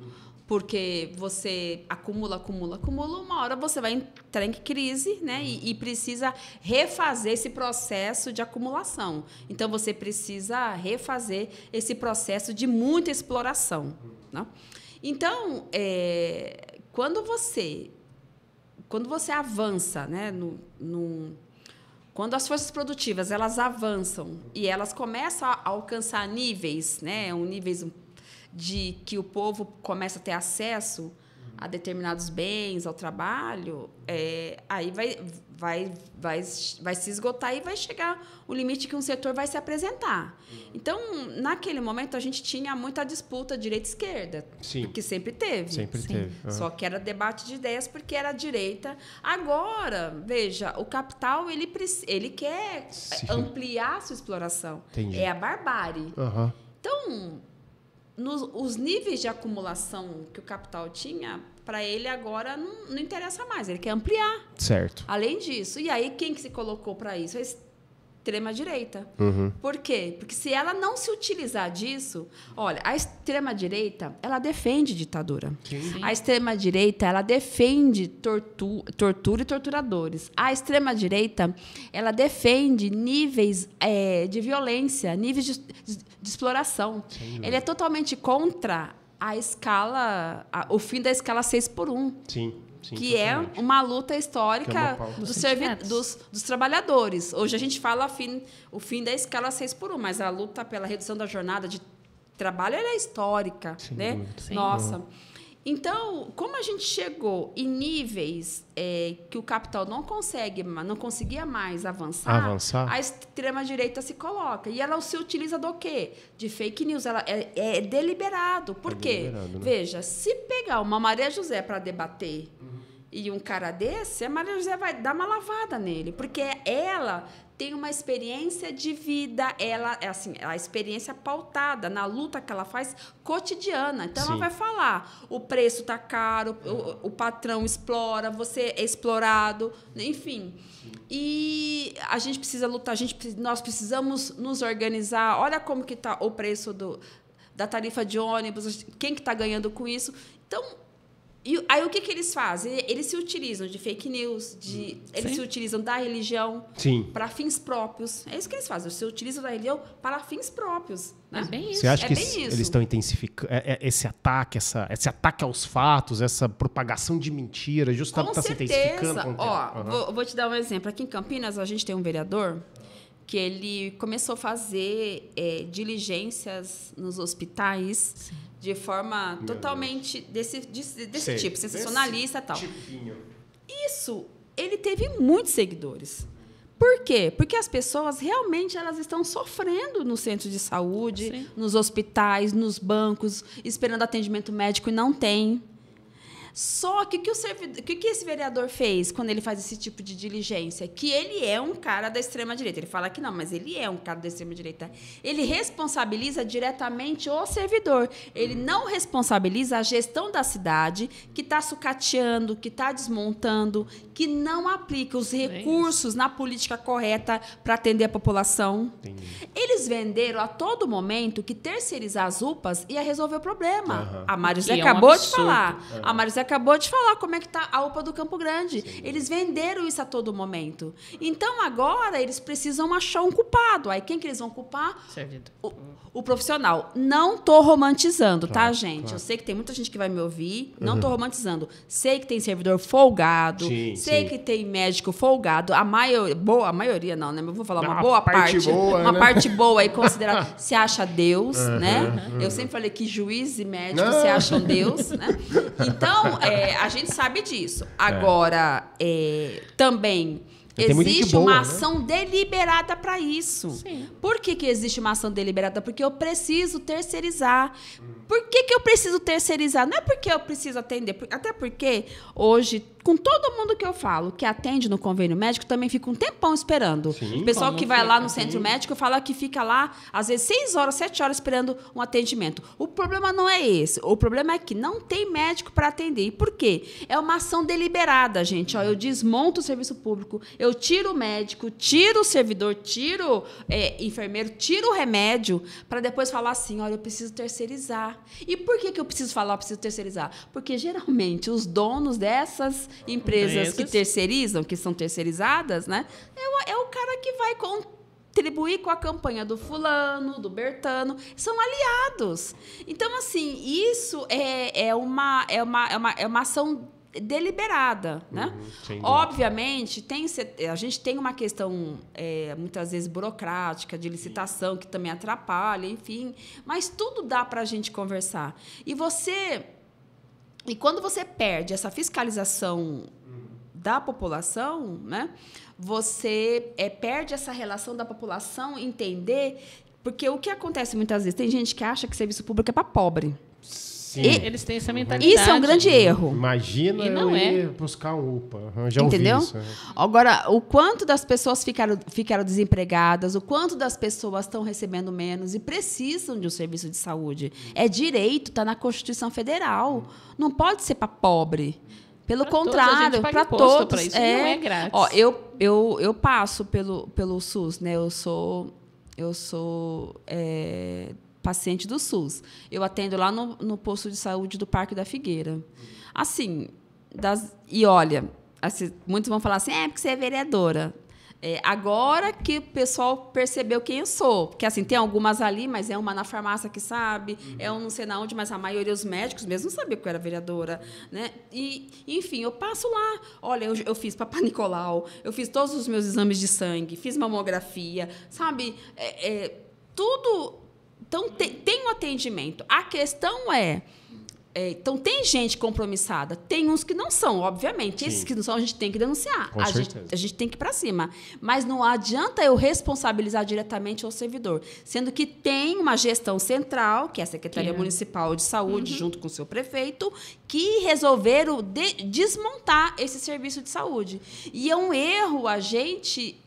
porque você acumula, uma hora você vai entrar em crise, né, e precisa refazer esse processo de acumulação. Então, você precisa refazer esse processo de muita exploração. Né? Então, quando você avança, né, quando as forças produtivas elas avançam e elas começam a alcançar níveis, né, níveis de que o povo começa a ter acesso a determinados bens, ao trabalho, aí vai se esgotar e vai chegar o limite que um setor vai se apresentar. Então, naquele momento, a gente tinha muita disputa direita-esquerda, que sempre teve.
Sempre teve. Uhum.
Só que era debate de ideias porque era direita. Agora, veja, o capital ele quer ampliar a sua exploração.
Entendi.
É a barbárie.
Uhum.
Então, os níveis de acumulação que o capital tinha, para ele agora não interessa mais, ele quer ampliar.
Certo.
Além disso. E aí, quem que se colocou para isso? A extrema-direita.
Uhum.
Por quê? Porque se ela não se utilizar disso... Olha, a extrema-direita, ela defende ditadura.
Sim.
A extrema-direita, ela defende tortura e torturadores. A extrema-direita, ela defende níveis de violência, níveis de exploração. Ele é totalmente contra o fim da escala 6x1.
Sim,
que totalmente. É uma luta histórica dos trabalhadores. Hoje a gente fala o fim da escala 6x1, mas a luta pela redução da jornada de trabalho ela é histórica.
Sim,
né?
Sim.
Nossa. Então, como a gente chegou em níveis que o capital não conseguia mais avançar, a extrema-direita se coloca. E ela se utiliza do quê? De fake news. Ela é deliberado. Por quê?
Né?
Veja, se pegar uma Maria José para debater e um cara desse, a Maria José vai dar uma lavada nele. Porque ela tem uma experiência de vida, a experiência pautada na luta que ela faz cotidiana. Então, ela vai falar, o preço está caro, o patrão explora, você é explorado, enfim. E a gente precisa lutar, nós precisamos nos organizar. Olha como que está o preço da tarifa de ônibus, quem que está ganhando com isso. Então, aí o que eles fazem? Eles se utilizam de fake news, eles se utilizam da religião para fins próprios. É isso que eles fazem, eles se utilizam da religião para fins próprios. Né?
É bem isso.
Você acha que eles estão intensificando esse ataque aos fatos, essa propagação de mentiras, justamente está se intensificando?
Vou te dar um exemplo. Aqui em Campinas, a gente tem um vereador que ele começou a fazer diligências nos hospitais de forma totalmente desse tipo, sensacionalista e tal.
Tipinho.
Isso, ele teve muitos seguidores. Por quê? Porque as pessoas realmente elas estão sofrendo no centro de saúde, nos hospitais, nos bancos, esperando atendimento médico e não tem. Só que o que esse vereador fez quando ele faz esse tipo de diligência? Que ele é um cara da extrema-direita. Ele fala que não, mas ele é um cara da extrema-direita. Ele responsabiliza diretamente o servidor. Ele não responsabiliza a gestão da cidade, que está sucateando, que está desmontando, que não aplica os recursos na política correta para atender a população.
Entendi.
Eles venderam a todo momento que terceirizar as UPAs ia resolver o problema. A Maria José acabou de falar. A Maria José acabou de falar como é que está a UPA do Campo Grande. Sim. Eles venderam isso a todo momento. Então, agora, eles precisam achar um culpado. Aí, quem que eles vão culpar? O profissional. Não estou romantizando, tá, gente? Claro. Eu sei que tem muita gente que vai me ouvir. Não estou romantizando. Sei que tem servidor folgado. Sei que tem médico folgado. A maioria não, né? Eu vou falar uma boa parte. Uma parte boa aí, considerada. Se acha Deus, né? Eu sempre falei que juiz e médico se acham Deus, né? Então, a gente sabe disso. Agora, também... Existe uma ação deliberada para isso. Sim. Por que existe uma ação deliberada? Porque eu preciso terceirizar. Por que eu preciso terceirizar? Não é porque eu preciso atender. Até porque, hoje, com todo mundo que eu falo, que atende no convênio médico, também fica um tempão esperando. Sim, o pessoal que vai lá no centro médico fala que fica lá, às vezes, 6 horas, 7 horas esperando um atendimento. O problema não é esse. O problema é que não tem médico para atender. E por quê? É uma ação deliberada, gente. Eu desmonto o serviço público, eu tiro o médico, tiro o servidor, tiro enfermeiro, tiro o remédio, para depois falar assim, olha, eu preciso terceirizar. E por que eu preciso falar, eu preciso terceirizar? Porque, geralmente, os donos dessas empresas que terceirizam, que são terceirizadas, né, é o cara que vai contribuir com a campanha do fulano, do Bertano, são aliados. Então, assim, isso é uma ação deliberada, né? Obviamente, a gente tem uma questão muitas vezes burocrática, de licitação, que também atrapalha, enfim, mas tudo dá para a gente conversar. E quando você perde essa fiscalização da população, né, você perde essa relação da população entender, porque o que acontece muitas vezes, tem gente que acha que serviço público é para pobre.
Sim.
Eles têm essa mentalidade.
Isso é um grande erro.
Imagina eu ir buscar um UPA. Já
entendeu?
Ouvi isso.
Agora, o quanto das pessoas ficaram desempregadas, o quanto das pessoas estão recebendo menos e precisam de um serviço de saúde. É direito, está na Constituição Federal. Não pode ser para pobre. Pelo contrário, para todos.
Isso não é grátis.
Ó, eu passo pelo SUS, né? Eu sou paciente do SUS. Eu atendo lá no posto de saúde do Parque da Figueira. Assim, e olha, assim, muitos vão falar assim, porque você é vereadora. Agora que o pessoal percebeu quem eu sou. Porque, assim, tem algumas ali, mas é uma na farmácia que sabe, é um não sei na onde, mas a maioria dos médicos mesmo não sabia que eu era vereadora, né? E, enfim, eu passo lá. Olha, eu fiz Papa Nicolau, eu fiz todos os meus exames de sangue, fiz mamografia, sabe? Tudo... Então, tem um atendimento. A questão então, tem gente compromissada. Tem uns que não são, obviamente. Sim. Esses que não são, a gente tem que denunciar. A gente tem que ir para cima. Mas não adianta eu responsabilizar diretamente o servidor. Sendo que tem uma gestão central, que é a Secretaria Municipal de Saúde, junto com o seu prefeito, que resolveram desmontar esse serviço de saúde. E é um erro a gente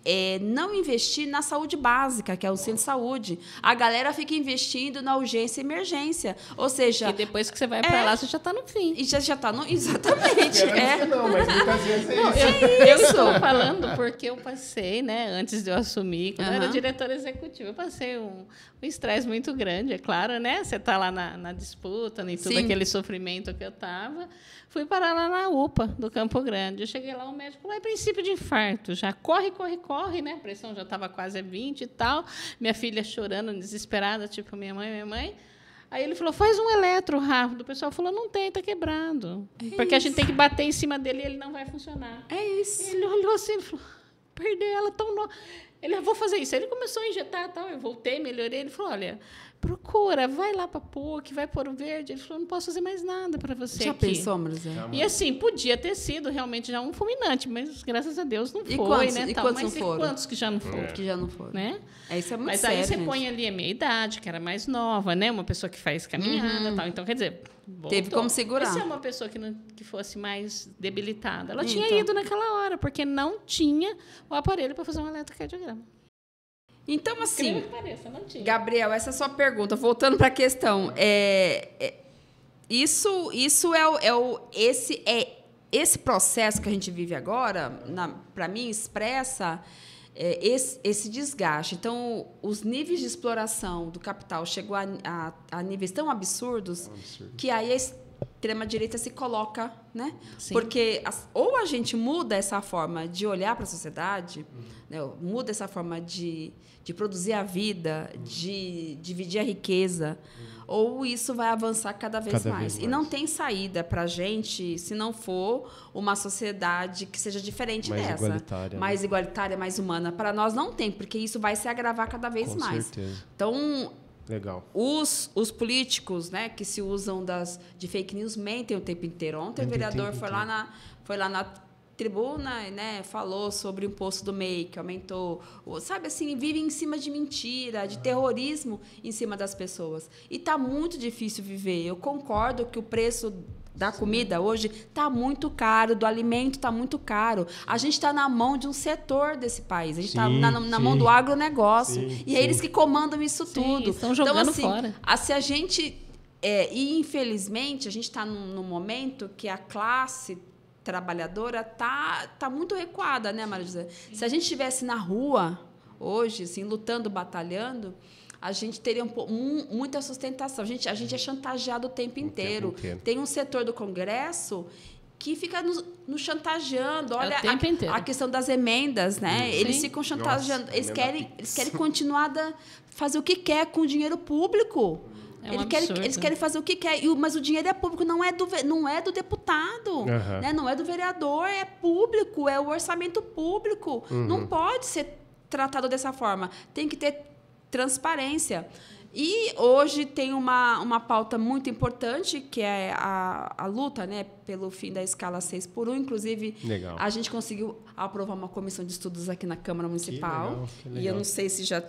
não investir na saúde básica, que é o centro de saúde. A galera fica investindo na urgência e emergência. Ou seja...
E depois que você vai para lá, você já está no fim.
E já está no... Exatamente.
Não, mas muitas vezes
eu estou falando porque eu passei, né, antes de eu assumir, quando eu era diretora executiva, eu passei um estresse muito grande, é claro, né? Você está lá na disputa, em todo aquele sofrimento que eu estava. Fui parar lá na UPA do Campo Grande. Eu cheguei lá, o médico lá é princípio de infarto. Já corre, né? A pressão já estava quase a 20 e tal. Minha filha chorando, desesperada, tipo, minha mãe. Aí ele falou, faz um eletro rápido. O pessoal falou, não tem, está quebrado. Porque a gente tem que bater em cima dele e ele não vai funcionar.
É isso.
Ele olhou assim e falou, perder ela tão nova. Ele, vou fazer isso. Aí ele começou a injetar, tal. Eu voltei, melhorei. Ele falou, olha, procura, vai lá para a PUC, vai para o Verde. Ele falou, não posso fazer mais nada para você
já
aqui.
Pensou, Marizé?
E assim, podia ter sido realmente já um fulminante, mas graças a Deus não foi, né?
E quantos
mas
não foram?
Quantos que já não foram?
Que já não foram.
Né?
Isso é muito
mas
sério,
aí você
gente.
põe ali a meia idade, que era mais nova, né? Uma pessoa que faz caminhada e tal. Então, quer dizer, voltou.
Teve como segurar.
E se é uma pessoa que fosse mais debilitada? Ela tinha ido naquela hora, porque não tinha o aparelho para fazer um eletrocardiograma.
Então, assim,
pareça, não tinha.
Gabriel, essa é a sua pergunta. Voltando para a questão, esse processo que a gente vive agora, para mim, expressa esse desgaste. Então, os níveis de exploração do capital chegou a níveis tão absurdos que aí extrema-direita se coloca, né?
Sim.
Porque ou a gente muda essa forma de olhar para a sociedade, né? Muda essa forma de produzir a vida, de dividir a riqueza, ou isso vai avançar cada vez mais. E não tem saída para a gente se não for uma sociedade que seja diferente
mais
dessa.
Igualitária,
mais igualitária, mais humana. Para nós não tem, porque isso vai se agravar cada vez
Com
mais.
certeza.
Então,
legal.
os políticos, né, que se usam de fake news mentem o tempo inteiro. Ontem o vereador foi lá na tribuna, né, falou sobre o imposto do MEI, que aumentou. Sabe assim, vive em cima de mentira, de terrorismo em cima das pessoas. E está muito difícil viver. Eu concordo que o preço da comida hoje está muito caro, do alimento está muito caro. A gente está na mão de um setor desse país. A gente está na mão do agronegócio. E é eles que comandam isso tudo.
Estão jogando
então, assim,
fora.
Se a gente... e, infelizmente, a gente está num momento que a classe trabalhadora tá muito recuada, né, Maria José? Se a gente estivesse na rua hoje, assim, lutando, batalhando, a gente teria muita sustentação. A gente é chantageado o tempo inteiro. Tem um setor do Congresso que fica nos chantageando. Olha a questão das emendas, né? Eles ficam chantageando. Eles querem continuar fazer o que quer com o dinheiro público. Eles querem fazer o que quer, mas o dinheiro é público, não é do deputado, né? Não é do vereador, é público, é o orçamento público. Não pode ser tratado dessa forma. Tem que ter transparência. E hoje tem uma pauta muito importante, que é a luta, né, pelo fim da escala 6x1. Inclusive,
legal.
A gente conseguiu aprovar uma comissão de estudos aqui na Câmara Municipal. Que legal. E eu não sei se já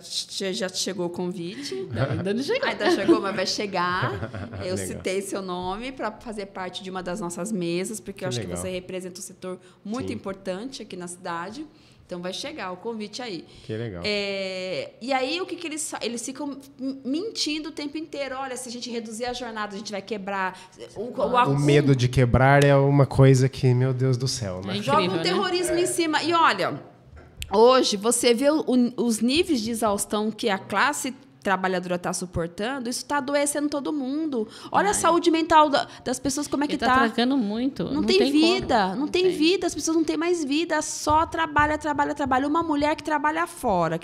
chegou o convite.
Não, ainda não chegou.
Ainda chegou, mas vai chegar. Eu citei seu nome para fazer parte de uma das nossas mesas, porque eu acho que você representa um setor muito importante aqui na cidade. Então, vai chegar o convite aí.
Que legal.
E aí, o que eles ficam mentindo o tempo inteiro. Olha, se a gente reduzir a jornada, a gente vai quebrar.
O medo de quebrar é uma coisa que, meu Deus do céu, né?
Joga um terrorismo em cima. E, olha, hoje, você vê os níveis de exaustão que a classe trabalhadora está suportando, isso está adoecendo todo mundo. Olha a saúde mental das pessoas, como é que está.
Está trancando muito.
Não tem vida. Não tem vida. As pessoas não têm mais vida. Só trabalha. Uma mulher que trabalha fora,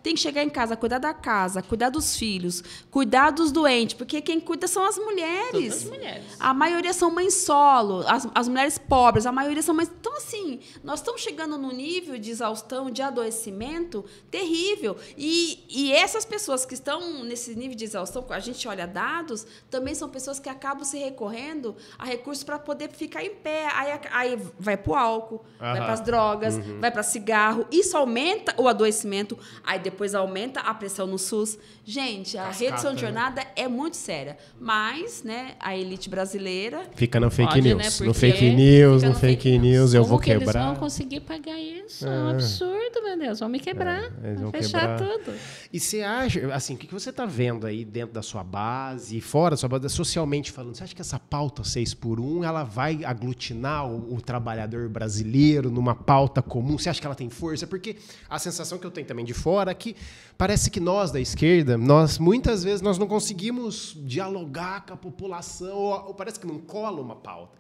tem que chegar em casa, cuidar da casa, cuidar dos filhos, cuidar dos doentes, porque quem cuida são as mulheres.
Todas as mulheres.
A maioria são mães solo, as mulheres pobres, a maioria são mães... Então, assim, nós estamos chegando num nível de exaustão, de adoecimento terrível. E essas pessoas que estão nesse nível de exaustão, a gente olha dados, também são pessoas que acabam se recorrendo a recursos para poder ficar em pé. Aí vai para o álcool, vai para as drogas, vai para cigarro. Isso aumenta o adoecimento, aí depois aumenta a pressão no SUS. Gente, a redução de jornada é muito séria. Mas, né, a elite brasileira...
Fica no fake news. Né, no fake news, eu vou quebrar.
Eles vão conseguir pagar isso? É um absurdo, meu Deus. Vão me quebrar. Vão fechar tudo.
E você acha... Assim, o que você está vendo aí dentro da sua base e fora da sua base, socialmente falando, você acha que essa pauta 6x1 ela vai aglutinar o trabalhador brasileiro numa pauta comum? Você acha que ela tem força? Porque a sensação que eu tenho também de fora é que parece que nós, da esquerda, muitas vezes nós não conseguimos dialogar com a população, ou parece que não cola uma pauta.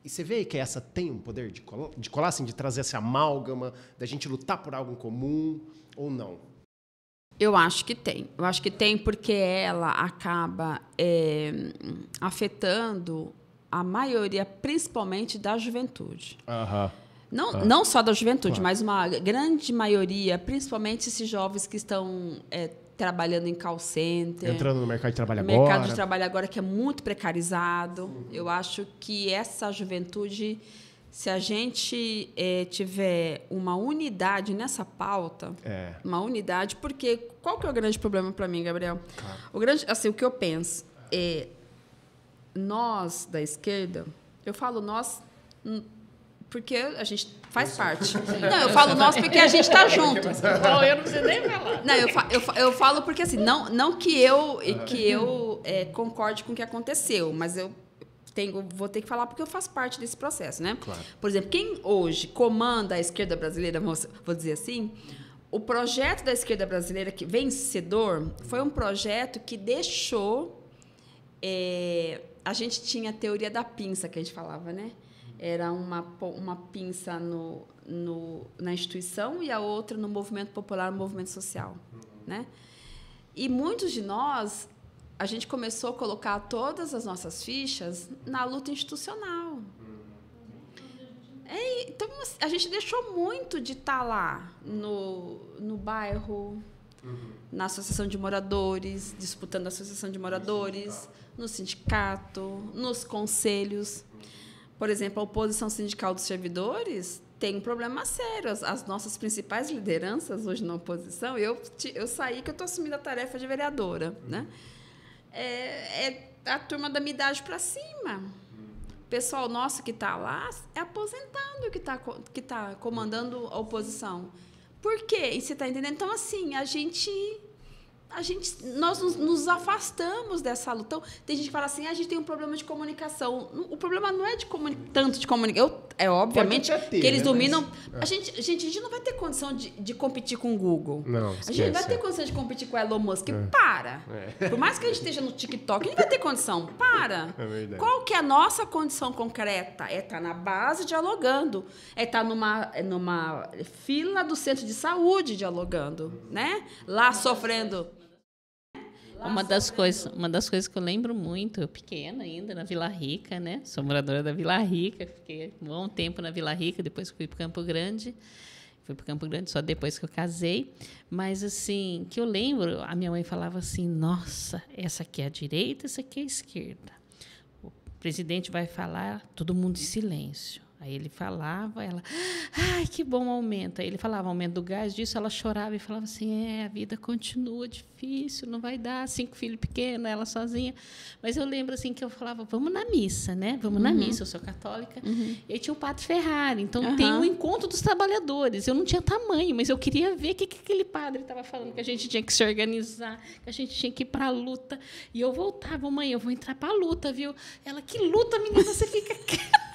E você vê que essa tem um poder de colar, assim, de trazer essa amálgama, da gente lutar por algo em comum, ou não?
Eu acho que tem. Eu acho que tem porque ela acaba afetando a maioria, principalmente da juventude. Não só da juventude, mas uma grande maioria, principalmente esses jovens que estão trabalhando em call center.
Entrando no mercado de trabalho agora.
O mercado de trabalho agora que é muito precarizado. Eu acho que essa juventude... Se a gente tiver uma unidade nessa pauta, uma unidade, porque qual que é o grande problema para mim, Gabriel? Claro. O que eu penso é nós da esquerda, eu falo nós porque a gente faz parte. Não, eu falo nós porque a gente está junto.
Então, eu não preciso nem falar.
Não, eu falo porque assim, não que eu concorde com o que aconteceu, mas vou ter que falar porque eu faço parte desse processo, né?
Claro.
Por exemplo, quem hoje comanda a esquerda brasileira, vou dizer assim, o projeto da esquerda brasileira que vencedor foi um projeto que deixou a gente tinha a teoria da pinça, que a gente falava, né? Era uma pinça na instituição e a outra no movimento popular, no movimento social, né? E muitos de nós, a gente começou a colocar todas as nossas fichas na luta institucional. Então, a gente deixou muito de estar lá no bairro, na associação de moradores, disputando a associação de moradores, no sindicato, nos conselhos. Por exemplo, a oposição sindical dos servidores tem um problema sério. As nossas principais lideranças hoje na oposição, eu saí que eu estou assumindo a tarefa de vereadora, né? É a turma da minha idade para cima. O pessoal nosso que está lá é aposentado que tá comandando a oposição. Por quê? E você está entendendo? Então, assim, nós nos afastamos dessa luta. Então, tem gente que fala assim, a gente tem um problema de comunicação. O problema não é tanto de comunicação. É obviamente que eles dominam. Mas... A gente não vai ter condição de competir com o Google.
Não,
a gente não vai ter condição de competir com o Elon Musk. Para. Por mais que a gente esteja no TikTok, a gente vai ter condição. Para.
É verdade.
Qual que é a nossa condição concreta? É estar na base dialogando. É estar numa fila do centro de saúde dialogando, né? Lá sofrendo.
Uma das coisas que eu lembro muito, eu pequena ainda, na Vila Rica, né? Sou moradora da Vila Rica, fiquei um bom tempo na Vila Rica, depois fui para Campo Grande. Fui para Campo Grande só depois que eu casei. Mas, assim, que eu lembro, a minha mãe falava assim, nossa, essa aqui é a direita, essa aqui é a esquerda. O presidente vai falar, todo mundo em silêncio. Aí ele falava, ela, ai, que bom aumento. Aí ele falava, aumento do gás, disso, ela chorava e falava assim, a vida continua difícil, não vai dar, 5 filhos pequenos, ela sozinha. Mas eu lembro assim que eu falava, vamos na missa, né? Vamos na missa, eu sou católica. E aí tinha o Padre Ferrari, então tem o encontro dos trabalhadores. Eu não tinha tamanho, mas eu queria ver o que aquele padre estava falando, que a gente tinha que se organizar, que a gente tinha que ir para a luta. E eu voltava, mãe, eu vou entrar para a luta, viu? Ela, que luta, menina, você fica quieta.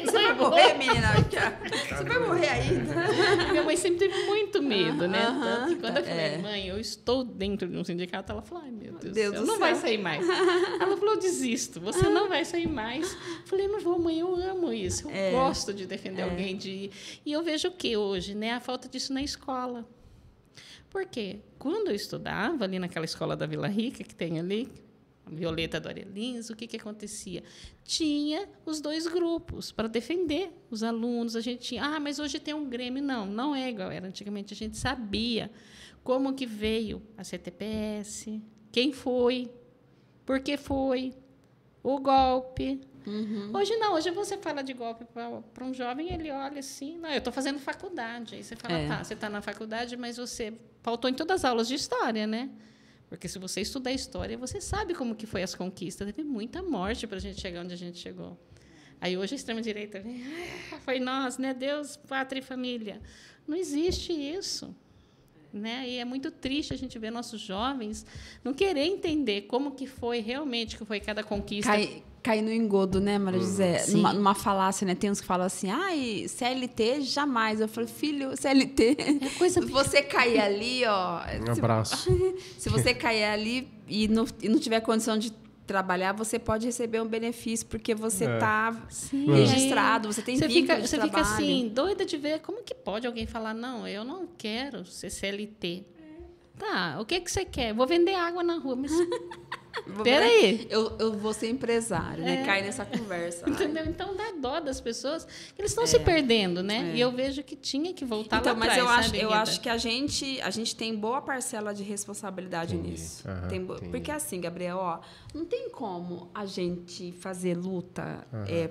Você vai morrer, menina? Você vai morrer ainda?
Minha mãe sempre teve muito medo, né? Tanto que quando eu falei, mãe, eu estou dentro de um sindicato, ela falou, ai, meu Deus do céu, não vai sair mais. Ela falou, eu desisto, você não vai sair mais. Eu falei, não vou, mãe, eu amo isso. Eu gosto de defender alguém. E eu vejo o que hoje, né? A falta disso na escola. Por quê? Quando eu estudava ali naquela escola da Vila Rica, que tem ali, Violeta Doria Lins, o que acontecia? Tinha os 2 grupos para defender os alunos. A gente tinha, mas hoje tem um Grêmio. Não é igual era. Antigamente a gente sabia como que veio a CTPS, quem foi, por que foi, o golpe. Hoje não, hoje você fala de golpe para um jovem, ele olha assim, não, eu estou fazendo faculdade. Aí você fala, tá, você está na faculdade, mas você faltou em todas as aulas de história, né? Porque se você estudar história, você sabe como que foi as conquistas. Teve muita morte para a gente chegar onde a gente chegou. Aí hoje a extrema-direita vem, foi nós, né? Deus, pátria e família. Não existe isso. Né? E é muito triste a gente ver nossos jovens não querer entender como que foi realmente, que foi cada conquista.
Cair no engodo, né, Maria José? Numa falácia, né? Tem uns que falam assim, CLT jamais. Eu falo, filho, CLT... É coisa... Você cair ali, ó...
Um abraço.
Se você cair ali e não tiver condição de trabalhar, você pode receber um benefício, porque você está registrado, você tem vínculo de trabalho.
Você fica assim, doida de ver como que pode alguém falar, não, eu não quero ser CLT. Tá, o que você quer? Vou vender água na rua, mas... Peraí.
Eu vou ser empresário, né? Cai nessa conversa.
Entendeu? Então dá dó das pessoas, que eles estão se perdendo, né? E eu vejo que tinha que voltar lá atrás.
Mas eu acho que a gente tem boa parcela de responsabilidade nisso. Porque assim, Gabriel, ó, não tem como a gente fazer luta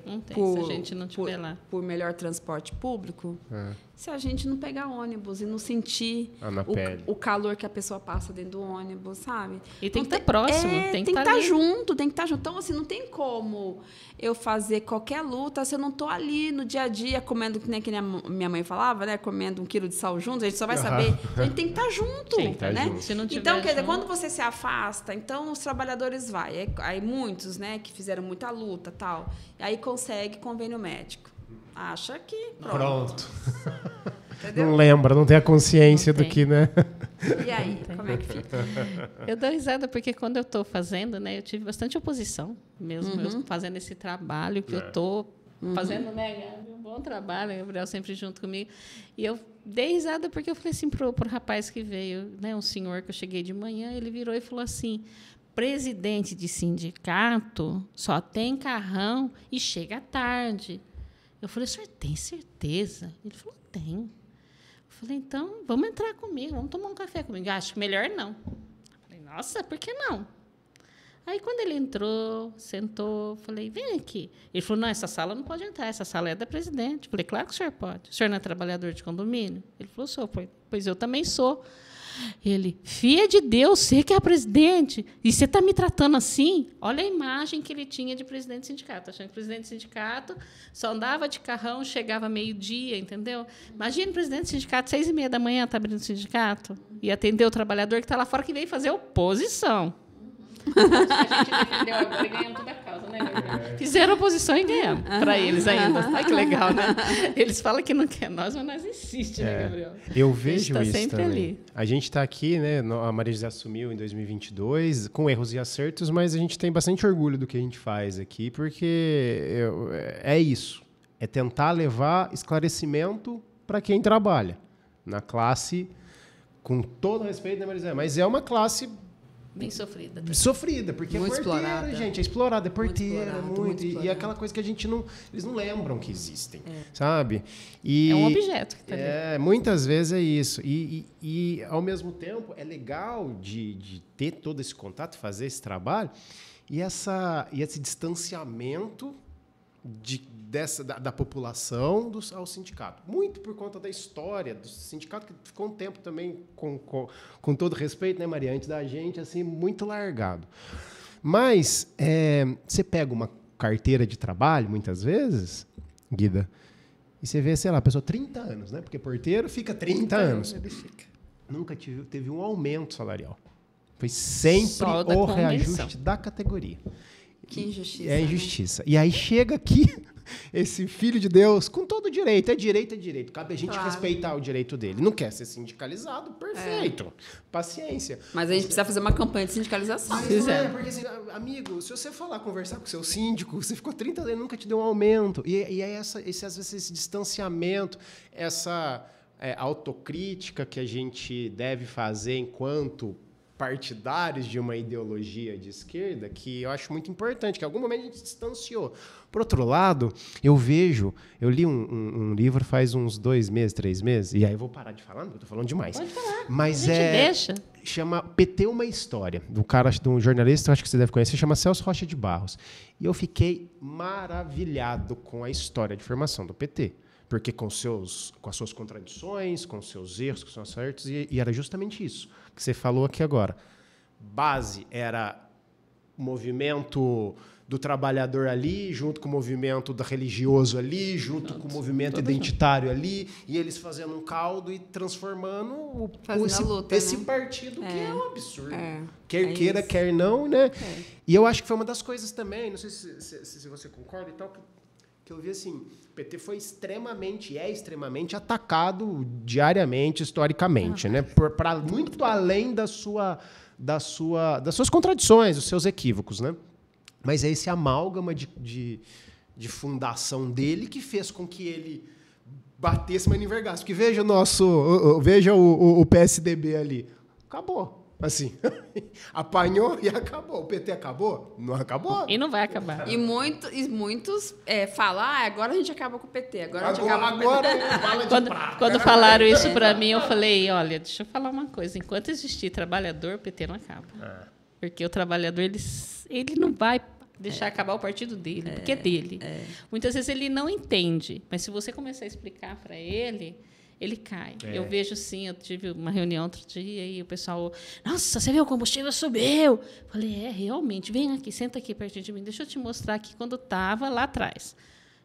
não tem, se a gente não tiver lá.
Por melhor transporte público, se a gente não pegar ônibus e não sentir o calor que a pessoa passa dentro do ônibus, sabe?
E tem que estar próximo, tem que estar
junto, tem que estar junto. Então, assim, não tem como eu fazer qualquer luta se eu não estou ali no dia a dia comendo, que nem a minha mãe falava, né? Comendo 1 quilo de sal junto, a gente só vai saber. A gente tem que estar junto, né?
Se não tiver
então, quer dizer, quando você se afasta, então os trabalhadores vai. Aí muitos, né, que fizeram muita luta, tal, e aí consegue convênio médico. Acha que pronto. entendeu?
Não lembra, não tem a consciência
Não
do que, né?
E aí, como é que fica?
Eu dou risada porque quando eu estou fazendo, né, eu tive bastante oposição, mesmo eu fazendo esse trabalho que eu estou fazendo, né, Gabi, um bom trabalho, o Gabriel sempre junto comigo. E eu dei risada porque eu falei assim pro rapaz que veio, né, um senhor que eu cheguei de manhã, ele virou e falou assim: presidente de sindicato só tem carrão e chega tarde. Eu falei: o senhor tem certeza? Ele falou: tenho. Eu falei: então, vamos entrar comigo, vamos tomar um café comigo. Acho que melhor não. Eu falei: nossa, por que não? Aí, quando ele entrou, sentou, falei: vem aqui. Ele falou: não, essa sala não pode entrar, essa sala é da presidente. Eu falei: claro que o senhor pode. O senhor não é trabalhador de condomínio? Ele falou: sou. Pois eu também sou. Ele: filha de Deus, você que é a presidente, e você está me tratando assim? Olha a imagem que ele tinha de presidente de sindicato, achando que o presidente de sindicato só andava de carrão, chegava meio-dia, entendeu? Imagina o presidente de sindicato, 6h30 da manhã, está abrindo o sindicato, e atender o trabalhador que está lá fora, que veio fazer oposição. A gente defendeu agora e ganhamos toda a causa, né, Gabriel? Fizeram oposição e ganhamos para eles ainda. Olha que legal, né? Eles falam que não quer nós, mas nós insistimos, né, Gabriel?
Eu vejo
tá
isso
sempre
também.
ali.
A gente está aqui, né? A Maria José assumiu em 2022, com erros e acertos, mas a gente tem bastante orgulho do que a gente faz aqui, porque é isso. É tentar levar esclarecimento para quem trabalha na classe, com todo respeito, né, Maria José? Mas é uma classe
Bem sofrida.
sofrida, porque
Muito
é porteira,
explorada.
gente. É explorada, é porteira,
muito
E
explorada.
é aquela coisa que a gente não... Eles não lembram que existem, sabe? E,
É um objeto que está ali.
muitas vezes é isso. E, ao mesmo tempo, é legal de ter todo esse contato, fazer esse trabalho, e esse distanciamento da população ao sindicato. Muito por conta da história do sindicato, que ficou um tempo também, com todo respeito, né, Maria, antes da gente, assim, muito largado. Mas você pega uma carteira de trabalho, muitas vezes, Guida, e você vê, sei lá, a pessoa 30 anos, né? Porque porteiro fica 30 anos.
Ele fica.
Nunca teve um aumento salarial. Foi sempre
Só da
o
convenção.
reajuste da categoria.
Que injustiça.
É injustiça. E aí chega aqui esse filho de Deus com todo o direito. É direito. Cabe a gente
Claro.
respeitar o direito dele. Não quer ser sindicalizado? Perfeito. Paciência.
Mas a gente precisa fazer uma campanha de sindicalização.
Mas não é, porque assim, amigo, se você falar, conversar com o seu síndico, você ficou 30 anos e nunca te deu um aumento. E é às vezes, esse distanciamento, essa autocrítica que a gente deve fazer enquanto partidários de uma ideologia de esquerda, que eu acho muito importante, que em algum momento a gente se distanciou. Por outro lado, eu li um livro faz uns 2 meses, 3 meses, e aí eu vou parar de falar, porque eu tô falando demais.
Pode falar.
Mas
A gente deixa.
chama PT Uma História, de um jornalista, eu acho que você deve conhecer, chama Celso Rocha de Barros. E eu fiquei maravilhado com a história de formação do PT. Porque com as suas contradições, com os seus erros, com os seus acertos, e era justamente isso que você falou aqui agora. Base era o movimento do trabalhador ali, junto com o movimento do religioso ali, junto com o movimento identitário ali, e eles fazendo um caldo e transformando
Fazendo a luta,
esse
né?
partido, que é um absurdo.
É.
Quer
É
queira,
isso.
quer não, né? E eu acho que foi uma das coisas também, não sei se você concorda e tal, que eu vi assim, o PT foi é extremamente atacado diariamente, historicamente, né? Para muito além das suas contradições, dos seus equívocos, né? Mas é esse amálgama de fundação dele que fez com que ele batesse, mas não envergasse. Porque veja o PSDB ali. Acabou. Assim, apanhou e acabou. O PT acabou? Não acabou.
E não vai acabar.
E muitos falam, agora a gente acaba com o PT. Agora a gente acaba com o PT.
Agora bala de prata.
Quando falaram isso para mim, eu falei: olha, deixa eu falar uma coisa. Enquanto existir trabalhador, o PT não acaba. Porque o trabalhador, ele não vai deixar acabar o partido dele, porque é dele. Muitas vezes ele não entende, mas se você começar a explicar para ele, ele cai. Eu vejo, sim, eu tive uma reunião outro dia e o pessoal, nossa, você viu, o combustível subiu. Falei, realmente, vem aqui, senta aqui pertinho de mim, deixa eu te mostrar aqui quando estava lá atrás.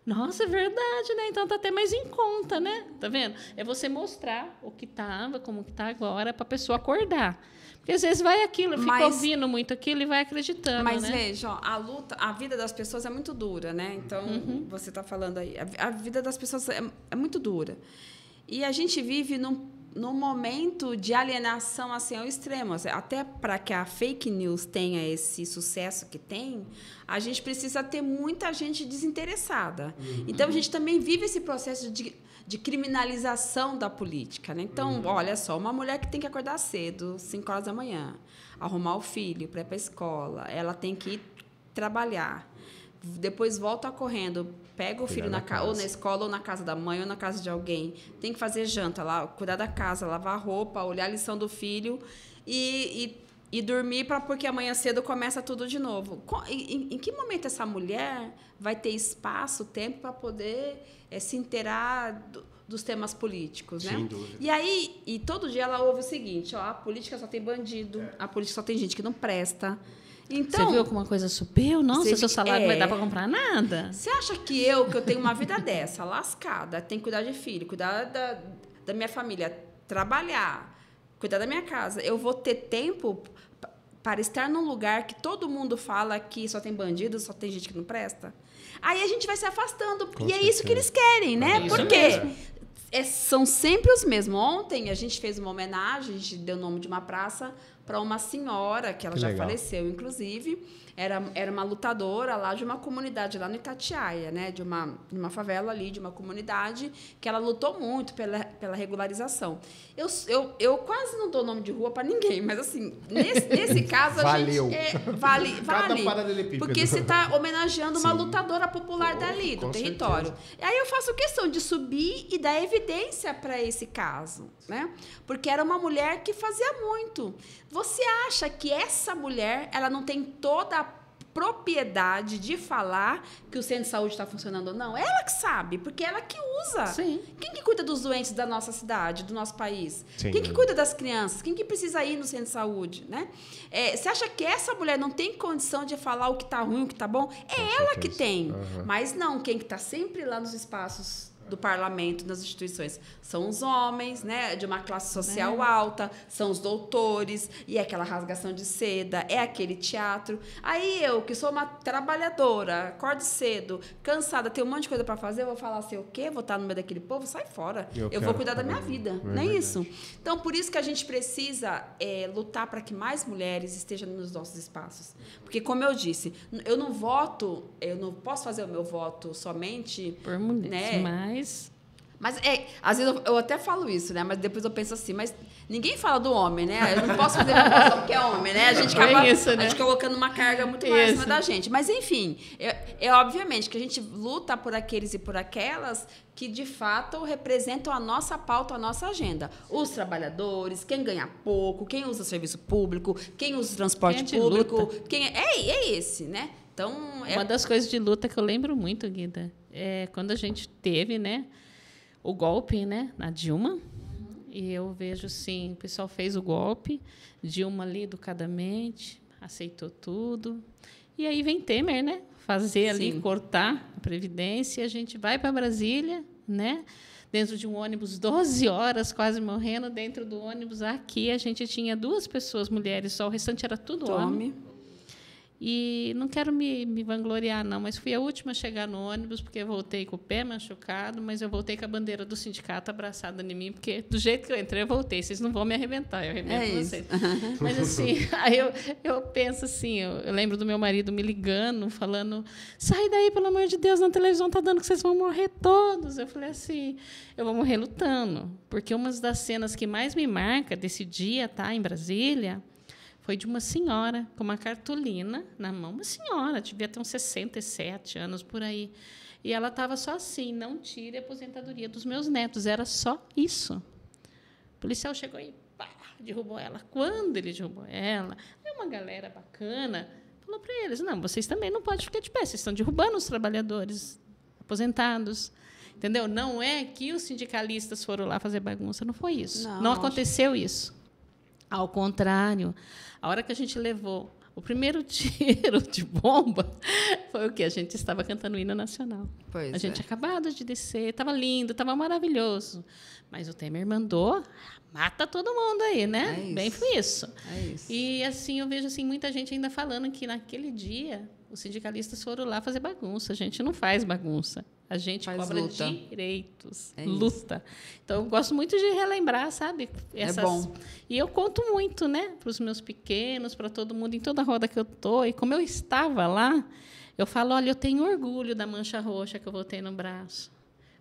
Nossa, é verdade, né? Então está até mais em conta, né? Tá vendo? É você mostrar o que estava, como que está agora, para a pessoa acordar. Porque às vezes vai aquilo, fica ouvindo muito aquilo e vai acreditando.
Mas
né?
veja, a vida das pessoas é muito dura, né? Então, você está falando aí, a vida das pessoas é muito dura. E a gente vive num momento de alienação assim, ao extremo. Até para que a fake news tenha esse sucesso que tem, a gente precisa ter muita gente desinteressada. Então, a gente também vive esse processo de criminalização da política, né? Então, olha só, uma mulher que tem que acordar cedo, 5 horas da manhã, arrumar o filho para ir para a escola, ela tem que ir trabalhar, depois volta correndo, pega o filho ou na escola, ou na casa da mãe, ou na casa de alguém, tem que fazer janta lá, cuidar da casa, lavar a roupa, olhar a lição do filho e dormir porque amanhã cedo começa tudo de novo. Em que momento essa mulher vai ter espaço, tempo para poder se inteirar dos temas políticos, né?
Sem dúvida.
E aí, todo dia ela ouve o seguinte, a política só tem bandido, a política só tem gente que não presta. Então,
você viu como uma coisa subiu? Nossa, seu salário não vai dar para comprar nada.
Você acha que eu tenho uma vida dessa, lascada, tenho que cuidar de filho, cuidar da minha família, trabalhar, cuidar da minha casa, eu vou ter tempo para estar num lugar que todo mundo fala que só tem bandido, só tem gente que não presta? Aí a gente vai se afastando.
Com
e
certeza.
É isso que eles querem, né?
É isso
Por quê?
mesmo.
São sempre os mesmos. Ontem a gente fez uma homenagem, a gente deu o nome de uma praça para uma senhora, que ela já faleceu, inclusive. Era uma lutadora lá de uma comunidade, lá no Itatiaia, né? De uma favela ali, de uma comunidade, que ela lutou muito pela regularização. Eu quase não dou nome de rua para ninguém, mas, assim, nesse caso, a
Valeu.
gente... Vale. Porque você está homenageando uma
Sim.
lutadora popular dali, do
Com
território.
certeza.
E aí eu faço questão de subir e dar evidência para esse caso, né? Porque era uma mulher que fazia muito. Você acha que essa mulher, ela não tem toda a propriedade de falar que o centro de saúde está funcionando ou não? Ela que sabe, porque ela que usa.
Sim.
Quem que cuida dos doentes da nossa cidade, do nosso país?
Sim.
Quem que cuida das crianças? Quem que precisa ir no centro de saúde, né? Você acha que essa mulher não tem condição de falar o que está ruim, o que está bom? Ela que tem. Mas não, quem que está sempre lá nos espaços do parlamento, nas instituições, são os homens, né, de uma classe social alta, são os doutores, e é aquela rasgação de seda, é aquele teatro. Aí eu, que sou uma trabalhadora, acordo cedo, cansada, tenho um monte de coisa para fazer, eu vou falar assim, o quê? Vou estar no meio daquele povo? Sai fora. Eu vou cuidar da minha vida, não é isso? Então, por isso que a gente precisa lutar para que mais mulheres estejam nos nossos espaços. Porque, como eu disse, eu não posso fazer o meu voto somente...
Por mulheres,
né? Mas, às vezes eu até falo isso, né? Mas depois eu penso assim, mas ninguém fala do homem, né? Eu não posso fazer uma votação porque é homem, né? A gente acaba
isso, né?
a gente colocando uma carga muito mais em cima da gente. Mas, enfim, obviamente que a gente luta por aqueles e por aquelas que, de fato, representam a nossa pauta, a nossa agenda. Os trabalhadores, quem ganha pouco, quem usa serviço público, quem usa transporte público. É esse, né? Então,
Uma das coisas de luta que eu lembro muito, Guida, é quando a gente teve, né, o golpe, né, na Dilma. E eu vejo, assim, o pessoal fez o golpe, Dilma ali educadamente, aceitou tudo. E aí vem Temer, né, fazer ali, cortar a Previdência, e a gente vai para Brasília, né, dentro de um ônibus, 12 horas, quase morrendo, dentro do ônibus. Aqui a gente tinha 2 pessoas, mulheres, só o restante era tudo homem. E não quero me vangloriar, não, mas fui a última a chegar no ônibus, porque eu voltei com o pé machucado, mas eu voltei com a bandeira do sindicato abraçada em mim, porque do jeito que eu entrei, eu voltei. Vocês não vão me arrebentar, eu arrebento vocês. Mas, assim, aí eu penso assim, eu lembro do meu marido me ligando, falando, sai daí, pelo amor de Deus, na televisão está dando que vocês vão morrer todos. Eu falei assim, eu vou morrer lutando, porque uma das cenas que mais me marca desse dia, tá, em Brasília, foi de uma senhora com uma cartolina na mão. Uma senhora, devia ter uns 67 anos, por aí. E ela estava só assim, não tire a aposentadoria dos meus netos. Era só isso. O policial chegou e pá, derrubou ela. Quando ele derrubou ela, aí uma galera bacana falou para eles, não, vocês também não podem ficar de pé, vocês estão derrubando os trabalhadores aposentados. Entendeu? Não é que os sindicalistas foram lá fazer bagunça, não foi isso. Não aconteceu isso. Ao contrário, a hora que a gente levou o primeiro tiro de bomba foi o quê? A gente estava cantando o hino nacional. A gente tinha acabado de descer, estava lindo, estava maravilhoso. Mas o Temer mandou, mata todo mundo aí, né? Bem foi isso. E, assim, eu vejo assim, muita gente ainda falando que, naquele dia, os sindicalistas foram lá fazer bagunça. A gente não faz bagunça. A gente
Faz
cobra
luta.
direitos,
É isso.
luta. Então, eu gosto muito de relembrar, sabe?
bom.
E eu conto muito, né? Para os meus pequenos, para todo mundo, em toda a roda que eu estou. E como eu estava lá, eu falo, olha, eu tenho orgulho da mancha roxa que eu voltei no braço.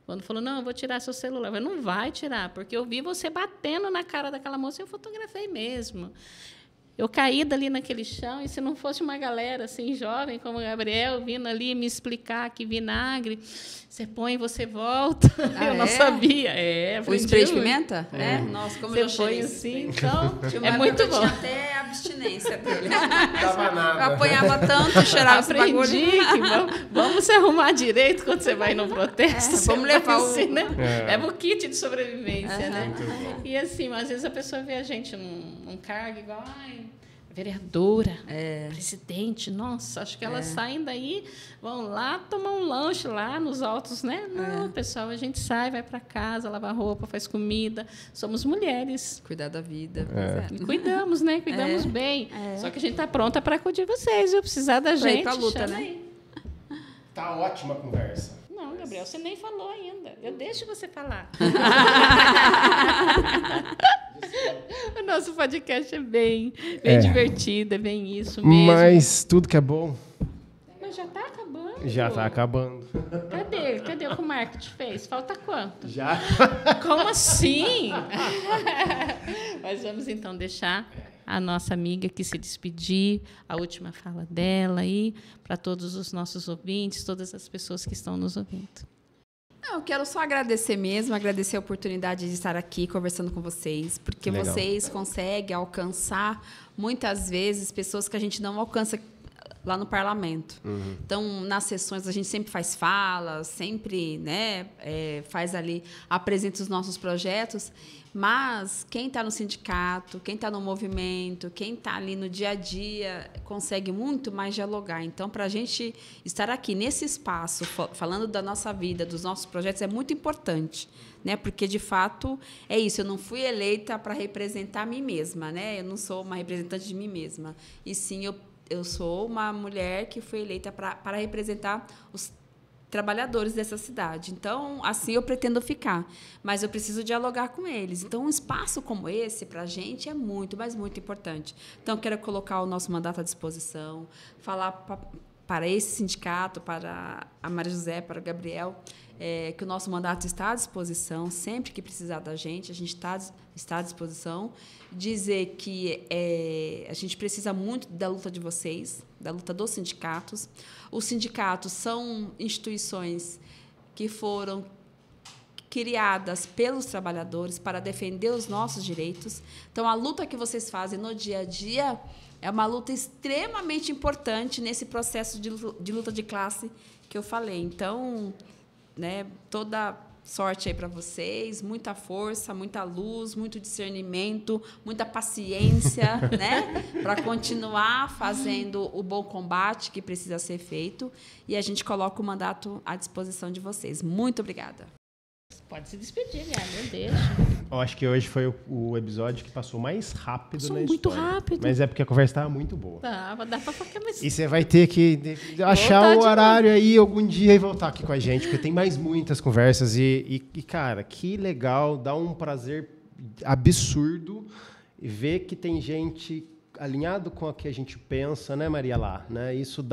Quando falou, não, eu vou tirar seu celular. Eu falei, não vai tirar, porque eu vi você batendo na cara daquela moça e eu fotografei mesmo. Eu caí dali naquele chão, e se não fosse uma galera assim, jovem como o Gabriel, vindo ali me explicar que vinagre, você põe e você volta. Eu não sabia.
O
aprendi
spray de
muito.
pimenta? Nossa, como eu
Você
cheirei
põe
esse
assim,
spray.
então,
Tinha uma
é
época
muito
que eu
bom.
tinha até abstinência dele.
Tava
Eu
nada.
apanhava tanto, cheirava esse
Aprendi
bagulho.
que vamos se arrumar direito quando você vai no protesto. Você
vamos
vai
levar
assim,
o-
né? Leva o kit de sobrevivência, né?
Muito bom.
E assim, às vezes a pessoa vê a gente num cargo igual, ai, vereadora, presidente, nossa, acho que elas saem daí, vão lá tomar um lanche lá nos altos, né? Não, pessoal, a gente sai, vai para casa, lava roupa, faz comida. Somos mulheres.
Cuidar da vida.
E cuidamos, né? Cuidamos bem. Só que a gente está pronta para acudir vocês, viu? Precisar da
Pra ir
gente,
pra luta,
chama
né?
aí.
Tá ótima a conversa.
Não, Gabriel, você nem falou ainda. Eu deixo você falar. O nosso podcast é bem divertido, é bem isso mesmo.
Mas tudo que é bom
Mas já está acabando.
já tá acabando.
Cadê o que o marketing fez? Falta quanto?
Já?
Como assim? Mas vamos então deixar a nossa amiga aqui se despedir, a última fala dela aí, para todos os nossos ouvintes, todas as pessoas que estão nos ouvindo.
Não, eu quero só agradecer mesmo, agradecer a oportunidade de estar aqui conversando com vocês, porque
Legal.
vocês conseguem alcançar, muitas vezes, pessoas que a gente não alcança lá no parlamento. Então, nas sessões, a gente sempre faz falas, sempre, né, faz ali, apresenta os nossos projetos, mas quem está no sindicato, quem está no movimento, quem está ali no dia a dia, consegue muito mais dialogar. Então, para a gente estar aqui nesse espaço, falando da nossa vida, dos nossos projetos, é muito importante, né? Porque, de fato, é isso. Eu não fui eleita para representar a mim mesma, né? Eu não sou uma representante de mim mesma. E sim, eu sou uma mulher que foi eleita para representar os trabalhadores dessa cidade. Então, assim eu pretendo ficar. Mas eu preciso dialogar com eles. Então, um espaço como esse, para a gente, é muito, mas muito importante. Então, quero colocar o nosso mandato à disposição, falar para esse sindicato, para a Maria José, para o Gabriel, que o nosso mandato está à disposição. Sempre que precisar da gente, a gente está à disposição. Dizer que a gente precisa muito da luta de vocês, da luta dos sindicatos. Os sindicatos são instituições que foram criadas pelos trabalhadores para defender os nossos direitos. Então, a luta que vocês fazem no dia a dia é uma luta extremamente importante nesse processo de luta de classe que eu falei. Então, né, toda sorte aí para vocês, muita força, muita luz, muito discernimento, muita paciência, né, para continuar fazendo o bom combate que precisa ser feito. E a gente coloca o mandato à disposição de vocês. Muito obrigada.
Pode se despedir, Gabi, eu deixo.
Eu acho que hoje foi o episódio que passou mais rápido
Passou
na
muito
história.
rápido.
Mas é porque a conversa estava muito boa.
Dá pra ficar mais...
E você vai ter que achar
Voltar
o
de
horário aí algum dia e voltar aqui com a gente, porque tem mais muitas conversas. E, cara, que legal, dá um prazer absurdo ver que tem gente alinhado com o que a gente pensa, né, Maria Lá? Né? Isso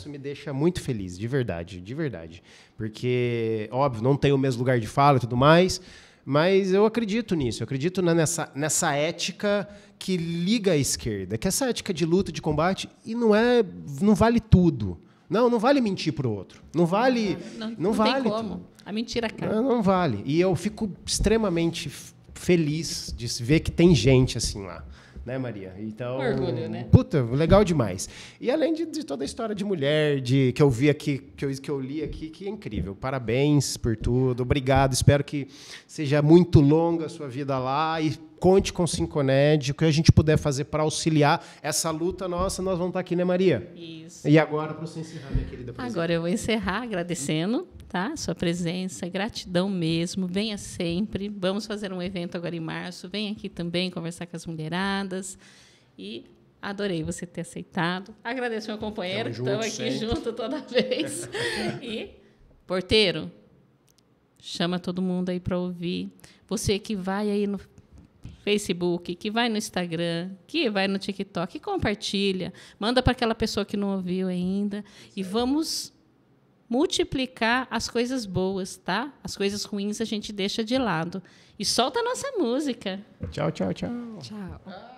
me deixa muito feliz, de verdade, de verdade. Porque, óbvio, não tem o mesmo lugar de fala e tudo mais, mas eu acredito nisso, eu acredito nessa ética que liga à esquerda, que essa ética de luta, de combate, e não vale tudo. Não vale mentir pro outro. Não vale. Não vale
tem como.
tudo.
A mentira cara.
Não vale. E eu fico extremamente feliz de ver que tem gente assim lá. Né, Maria? Então,
Orgulho, né?
Puta, legal demais. E além de toda a história de mulher, que eu vi aqui, que eu li aqui, que é incrível. Parabéns por tudo. Obrigado. Espero que seja muito longa a sua vida lá e conte com o Sinconed, o que a gente puder fazer para auxiliar essa luta nossa, nós vamos estar aqui, né, Maria?
Isso.
E agora, para você encerrar, minha querida presidente.
Agora eu vou encerrar agradecendo, tá? Sua presença, gratidão mesmo. Venha sempre. Vamos fazer um evento agora em março. Venha aqui também conversar com as mulheradas. E adorei você ter aceitado. Agradeço meu companheiro, que estamos aqui junto toda vez. E, porteiro, chama todo mundo aí para ouvir. Você que vai aí no Facebook, que vai no Instagram, que vai no TikTok, compartilha, manda para aquela pessoa que não ouviu ainda e vamos multiplicar as coisas boas, tá? As coisas ruins a gente deixa de lado. E solta a nossa música.
Tchau, tchau, tchau.
Tchau.